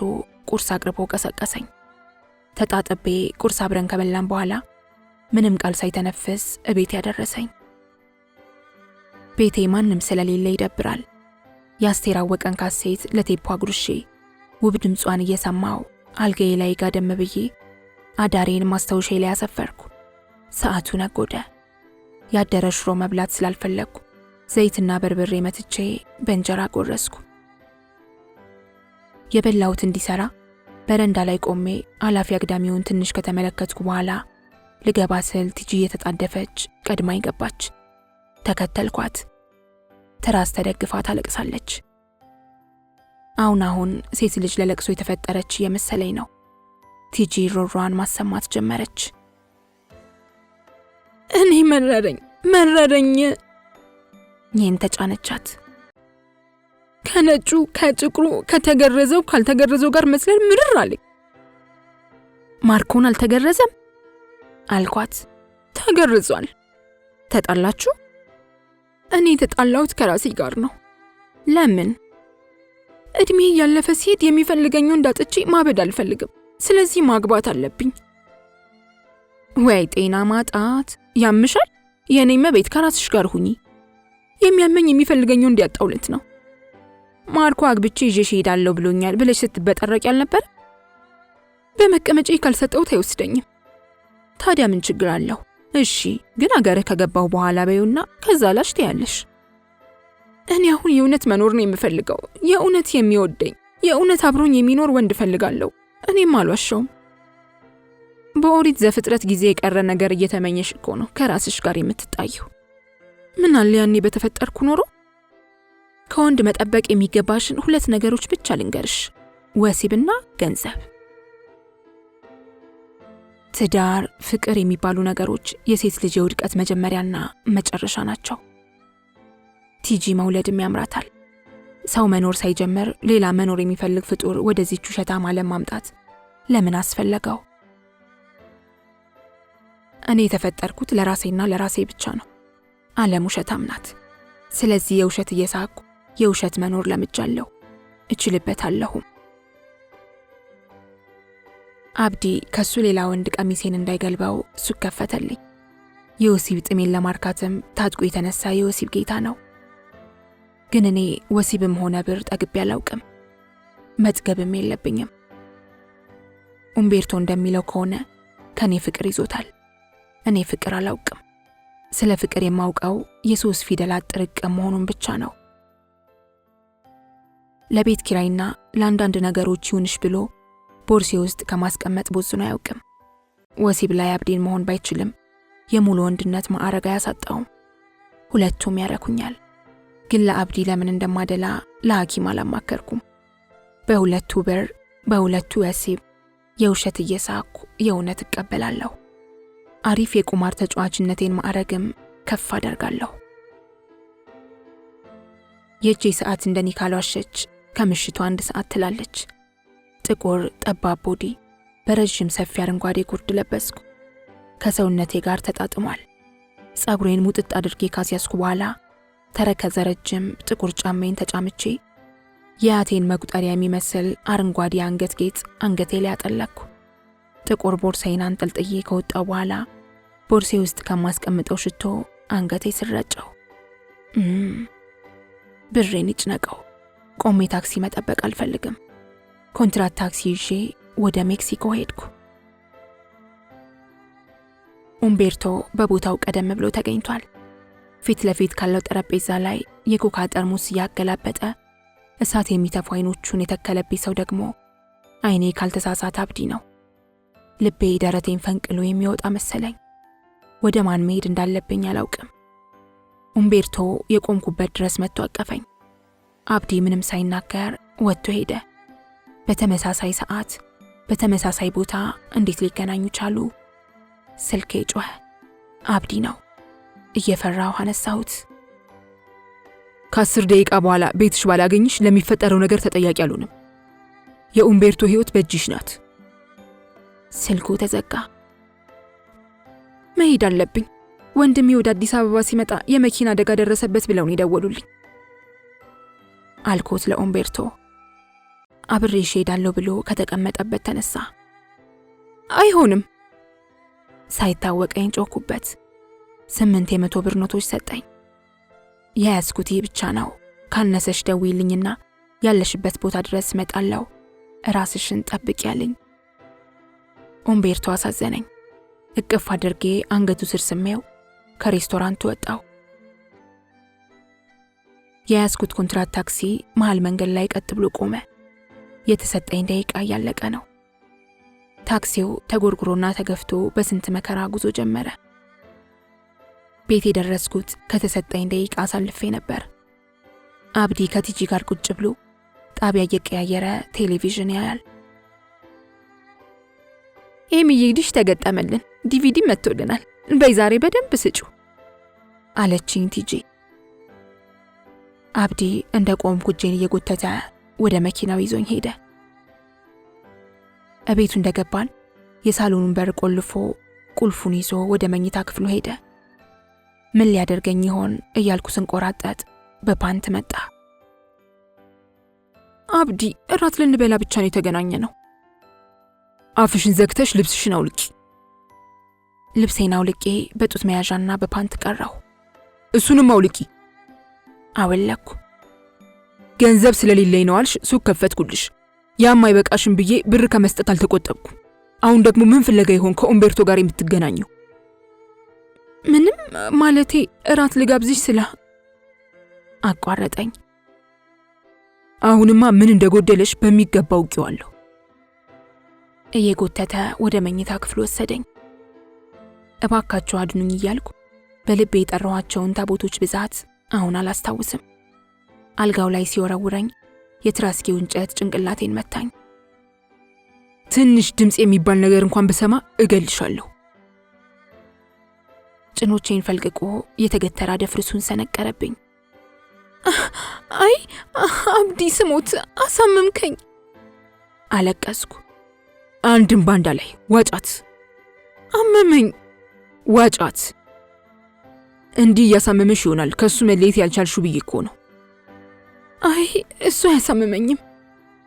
ቁርስ አቅርቦ ቀሰቀሰኝ። ተጣጥቤ ቁርስ አብረን ከበላን በኋላ ምንም ቃል ሳይተነፍስ እቤት ያደረሰኝ። ቤቴ ማንም ስለሌለ ይደብራል። የአስቴር አወቀን ካሴት ለቴፖ አጉርሼ ውብ ድምጿን እየሰማው አልጋዬ ላይ ጋደም ብዬ አዳሬን ማስታወሻ ላይ ያሰፈርኩ። ሰዓቱ ነጎደ። ያደረ ሽሮ መብላት ስላልፈለግኩ ዘይትና በርበሬ መትቼ በእንጀራ ጎረስኩ። የበላሁት እንዲሰራ በረንዳ ላይ ቆሜ አላፊ አግዳሚውን ትንሽ ከተመለከትኩ በኋላ ልገባ ስል ቲጂ እየተጣደፈች ቀድማኝ ገባች። ተከተልኳት። ትራስ ተደግፋ ታለቅሳለች። አሁን ሴት ልጅ ለለቅሶ የተፈጠረች የመሰለኝ ነው። ቲጂ ሮሯን ማሰማት ጀመረች። እኔ መረረኝ ይህን ተጫነቻት። ከነጩ ከጥቁሩ ከተገረዘው ካልተገረዘው ጋር መስለን ምርር አለኝ። ማርኮን አልተገረዘም አልኳት። ተገርዟል። ተጣላችሁ? እኔ የተጣላሁት ከራሴ ጋር ነው። ለምን? እድሜ ያለፈ ሲሄድ የሚፈልገኝ እንዳጥቼ ማበድ አልፈልግም። ስለዚህ ማግባት አለብኝ። ወይ ጤና ማጣት ያምሻል። የኔ መቤት ከራስሽ ጋር ሁኚ። የሚያመኝ የሚፈልገኝ እንዲያጣውለት ነው። ማርኮ አግብቼ ይዤሽ እሄዳለሁ ብሎኛል ብለሽ ስትበጠረቅ ያልነበር? በመቀመጫ ካልሰጠሁት አይወስደኝም። ታዲያ ምን ችግር አለው? እሺ ግን አገርህ ከገባው በኋላ በይውና ከዛ ላሽ ትያለሽ። እኔ አሁን የእውነት መኖር ነው የምፈልገው። የእውነት የሚወደኝ የእውነት አብሮኝ የሚኖር ወንድ እፈልጋለሁ። እኔም አልዋሻውም። በኦሪት ዘፍጥረት ጊዜ የቀረ ነገር እየተመኘሽ እኮ ነው ከራስሽ ጋር የምትጣየው። ምን አለ ያኔ በተፈጠርኩ ኖሮ። ከወንድ መጠበቅ የሚገባሽን 2 ነገሮች ብቻ ልንገርሽ፣ ወሲብና ገንዘብ። ትዳር፣ ፍቅር የሚባሉ ነገሮች የሴት ልጅ የውድቀት መጀመሪያና መጨረሻ ናቸው። ቲጂ መውለድም ያምራታል። ሰው መኖር ሳይጀምር ሌላ መኖር የሚፈልግ ፍጡር ወደዚህች ውሸታም ዓለም ማምጣት ለምን አስፈለገው? እኔ የተፈጠርኩት ለራሴና ለራሴ ብቻ ነው። ዓለም ውሸታም ናት። ስለዚህ የውሸት እየሳኩ የውሸት መኖር ለምጃለሁ፣ እችልበታለሁም። አብዲ ከሱ ሌላ ወንድ ቀሚሴን እንዳይገልበው ሱቅ ከፈተልኝ። የወሲብ ጥሜን ለማርካትም ታጥቆ የተነሳ የወሲብ ጌታ ነው። ግን እኔ ወሲብም ሆነ ብር ጠግቤ አላውቅም፣ መጥገብም የለብኝም። ኡምቤርቶ እንደሚለው ከሆነ ከኔ ፍቅር ይዞታል። እኔ ፍቅር አላውቅም። ስለ ፍቅር የማውቀው የ3 ፊደላት ጥርቅም መሆኑን ብቻ ነው። ለቤት ኪራይና ለአንዳንድ ነገሮች ይሁንሽ ብሎ ቦርሴ ውስጥ ከማስቀመጥ ቦዝኖ አያውቅም። ወሲብ ላይ አብዲን መሆን ባይችልም የሙሉ ወንድነት ማዕረግ አያሳጣውም። ሁለቱም ያረኩኛል። ግን ለአብዲ ለምን እንደማደላ ለሐኪም አላማከርኩም። በሁለቱ ብር በሁለቱ ወሲብ የውሸት እየሳኩ የእውነት እቀበላለሁ። አሪፍ የቁማር ተጫዋችነቴን ማዕረግም ከፍ አደርጋለሁ። የእጄ ሰዓት እንደኔ ካልዋሸች ከምሽቱ 1 ሰዓት ትላለች። ጥቁር ጠባብ ቦዲ በረዥም ሰፊ አረንጓዴ ጉርድ ለበስኩ። ከሰውነቴ ጋር ተጣጥሟል። ጸጉሬን ሙጥጥ አድርጌ ካስያዝኩ በኋላ ተረከዘ ረጅም ጥቁር ጫማዬን ተጫምቼ የአቴን መቁጠሪያ የሚመስል አረንጓዴ አንገት ጌጥ አንገቴ ላይ አጠለቅኩ። ጥቁር ቦርሳዬን አንጠልጥዬ ከወጣሁ በኋላ ቦርሴ ውስጥ ከማስቀምጠው ሽቶ አንገቴ ስረጨው። ብሬን ይጭነቀው። ቆሜ ታክሲ መጠበቅ አልፈልግም። ኮንትራት ታክሲ ይዤ ወደ ሜክሲኮ ሄድኩ። ኡምቤርቶ በቦታው ቀደም ብሎ ተገኝቷል። ፊት ለፊት ካለው ጠረጴዛ ላይ የኮካ ጠርሙስ እያገላበጠ እሳት የሚተፉ አይኖቹን የተከለብኝ ሰው ደግሞ አይኔ ካልተሳሳተ አብዲ ነው። ልቤ ደረቴን ፈንቅሎ የሚወጣ መሰለኝ። ወደ ማን መሄድ እንዳለብኝ አላውቅም። ኡምቤርቶ የቆምኩበት ድረስ መጥቶ አቀፈኝ። አብዲ ምንም ሳይናገር ወጥቶ ሄደ። በተመሳሳይ ሰዓት በተመሳሳይ ቦታ እንዴት ሊገናኙ ቻሉ? ስልኬ ጮኸ። አብዲ ነው። እየፈራሁ አነሳሁት። ከ10 ደቂቃ በኋላ ቤትሽ ባላገኝሽ ለሚፈጠረው ነገር ተጠያቂ አልሆንም። የኡምቤርቶ ሕይወት በእጅሽ ናት። ስልኩ ተዘጋ። መሄድ አለብኝ። ወንድሜ ወደ አዲስ አበባ ሲመጣ የመኪና አደጋ ደረሰበት ብለው ነው የደወሉልኝ አልኩት ለኡምቤርቶ። አብሬሽ ሄዳለሁ ብሎ ከተቀመጠበት ተነሳ። አይሆንም ሳይታወቀኝ ጮኩበት። 8 የ100 ብር ኖቶች ሰጠኝ። የያዝኩት ይህ ብቻ ነው፣ ካነሰሽ ደውይልኝና ያለሽበት ቦታ ድረስ እመጣለሁ፣ ራስሽን ጠብቂ ያለኝ። ኡምቤርቶ አሳዘነኝ። እቅፍ አድርጌ አንገቱ ስር ስሜው ከሬስቶራንቱ ወጣው። የያዝኩት ኮንትራት ታክሲ መሃል መንገድ ላይ ቀጥ ብሎ ቆመ። የተሰጠኝ ደቂቃ እያለቀ ነው። ታክሲው ተጎርጉሮና ተገፍቶ በስንት መከራ ጉዞ ጀመረ። ቤት የደረስኩት ከተሰጠኝ ደቂቃ አሳልፌ ነበር። አብዲ ከቲጂ ጋር ቁጭ ብሎ ጣቢያ እየቀያየረ ቴሌቪዥን ያያል። ኤሚዬ ዲሽ ተገጠመልን፣ ዲቪዲ መጥቶልናል፣ በይ ዛሬ በደንብ ስጩ አለችኝ ቲጂ። አብዲ እንደ ቆምኩ እጄን እየጎተተ ወደ መኪናው ይዞኝ ሄደ። እቤቱ እንደገባን የሳሎኑን በር ቆልፎ ቁልፉን ይዞ ወደ መኝታ ክፍሉ ሄደ። ምን ሊያደርገኝ ይሆን እያልኩ ስንቆራጠጥ በፓንት መጣ። አብዲ እራት ልንበላ ብቻ ነው የተገናኘ ነው። አፍሽን ዘግተሽ ልብስሽን አውልቂ። ልብሴን አውልቄ በጡት መያዣና በፓንት ቀረሁ። እሱንም አውልቂ። አወለኩ። ገንዘብ ስለሌለኝ ነው አልሽ፣ ሱቅ ከፈትኩልሽ። ያም አይበቃሽም ብዬ ብር ከመስጠት አልተቆጠብኩ። አሁን ደግሞ ምን ፍለጋ ይሆን ከኡምቤርቶ ጋር የምትገናኘው? ምንም ማለቴ እራት ልጋብዝሽ ስለ አቋረጠኝ። አሁንማ ምን እንደጎደለሽ በሚገባ አውቄዋለሁ። እየጎተተ ወደ መኝታ ክፍል ወሰደኝ። እባካችሁ አድኑኝ እያልኩ በልቤ የጠራኋቸውን ታቦቶች ብዛት አሁን አላስታውስም። አልጋው ላይ ሲወረውረኝ የትራስጌው እንጨት ጭንቅላቴን መታኝ። ትንሽ ድምፅ የሚባል ነገር እንኳን ብሰማ እገልሻለሁ። ጭኖቼን ፈልቅቆ የተገተራ ደፍርሱን ሰነቀረብኝ። አይ አብዲ ስሞት አሳመምከኝ አለቀስኩ። አንድም ባንዳ ላይ ዋጫት። አመመኝ። ዋጫት። እንዲህ እያሳመመሽ ይሆናል ከሱ መለየት ያልቻልሽው ብዬ እኮ ነው። አይ እሱ አያሳመመኝም።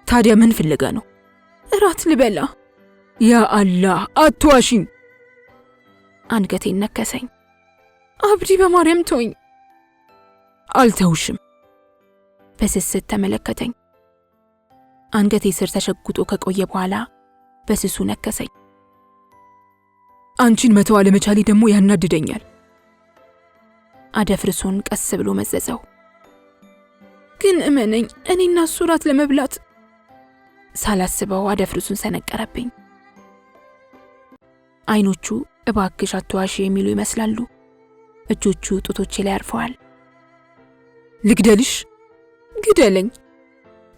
ታዲያ ምን ፍለጋ ነው? እራት ልበላ። ያ አላህ አትዋሽኝ። አንገቴን ነከሰኝ። አብዲ በማርያም ተወኝ። አልተውሽም። በስስት ተመለከተኝ። አንገቴ ስር ተሸጉጦ ከቆየ በኋላ በስሱ ነከሰኝ። አንቺን መተው አለመቻሌ ደግሞ ያናድደኛል። አደፍርሱን ቀስ ብሎ መዘዘው። ግን እመነኝ እኔና እሱ እራት ለመብላት ሳላስበው አደፍርሱን ሰነቀረብኝ። አይኖቹ እባክሽ አትዋሺ የሚሉ ይመስላሉ። እጆቹ ጡቶቼ ላይ አርፈዋል። ልግደልሽ? ግደለኝ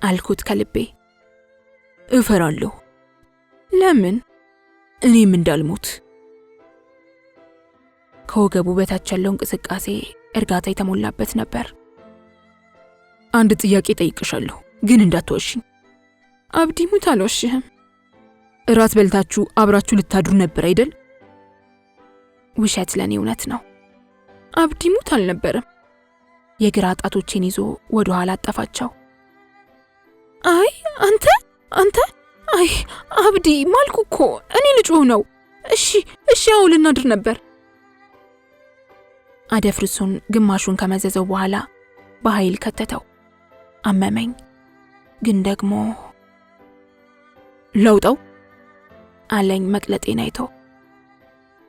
አልኩት ከልቤ። እፈራለሁ። ለምን? እኔም እንዳልሞት። ከወገቡ በታች ያለው እንቅስቃሴ እርጋታ የተሞላበት ነበር። አንድ ጥያቄ ጠይቅሻለሁ፣ ግን እንዳትዋሽኝ። አብዲ ሙት አልዋሽህም። እራት በልታችሁ አብራችሁ ልታድሩ ነበር አይደል? ውሸት ለኔ እውነት ነው። አብዲ ሙት አልነበረም። የግራ ጣቶቼን ይዞ ወደ ኋላ አጠፋቸው። አይ አንተ አይ አብዲ ማልኩ እኮ እኔ ልጮህ ነው። እሺ አዎ ልናድር ነበር። አደፍርሱን ግማሹን ከመዘዘው በኋላ በኃይል ከተተው። አመመኝ። ግን ደግሞ ለውጣው አለኝ መቅለጤን አይቶ።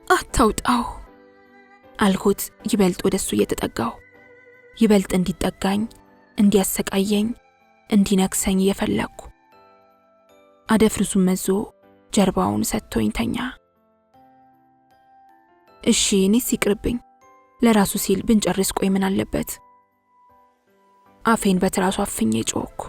አታውጣው አልኩት ይበልጥ ወደሱ እየተጠጋው። ይበልጥ እንዲጠጋኝ፣ እንዲያሰቃየኝ፣ እንዲነክሰኝ እየፈለግኩ። አደፍርሱን መዞ ጀርባውን ሰጥቶኝ ተኛ። እሺ እኔስ ይቅርብኝ፣ ለራሱ ሲል ብንጨርስ ቆይ ምን አለበት? አፌን በትራሱ አፍኜ ጮኩ።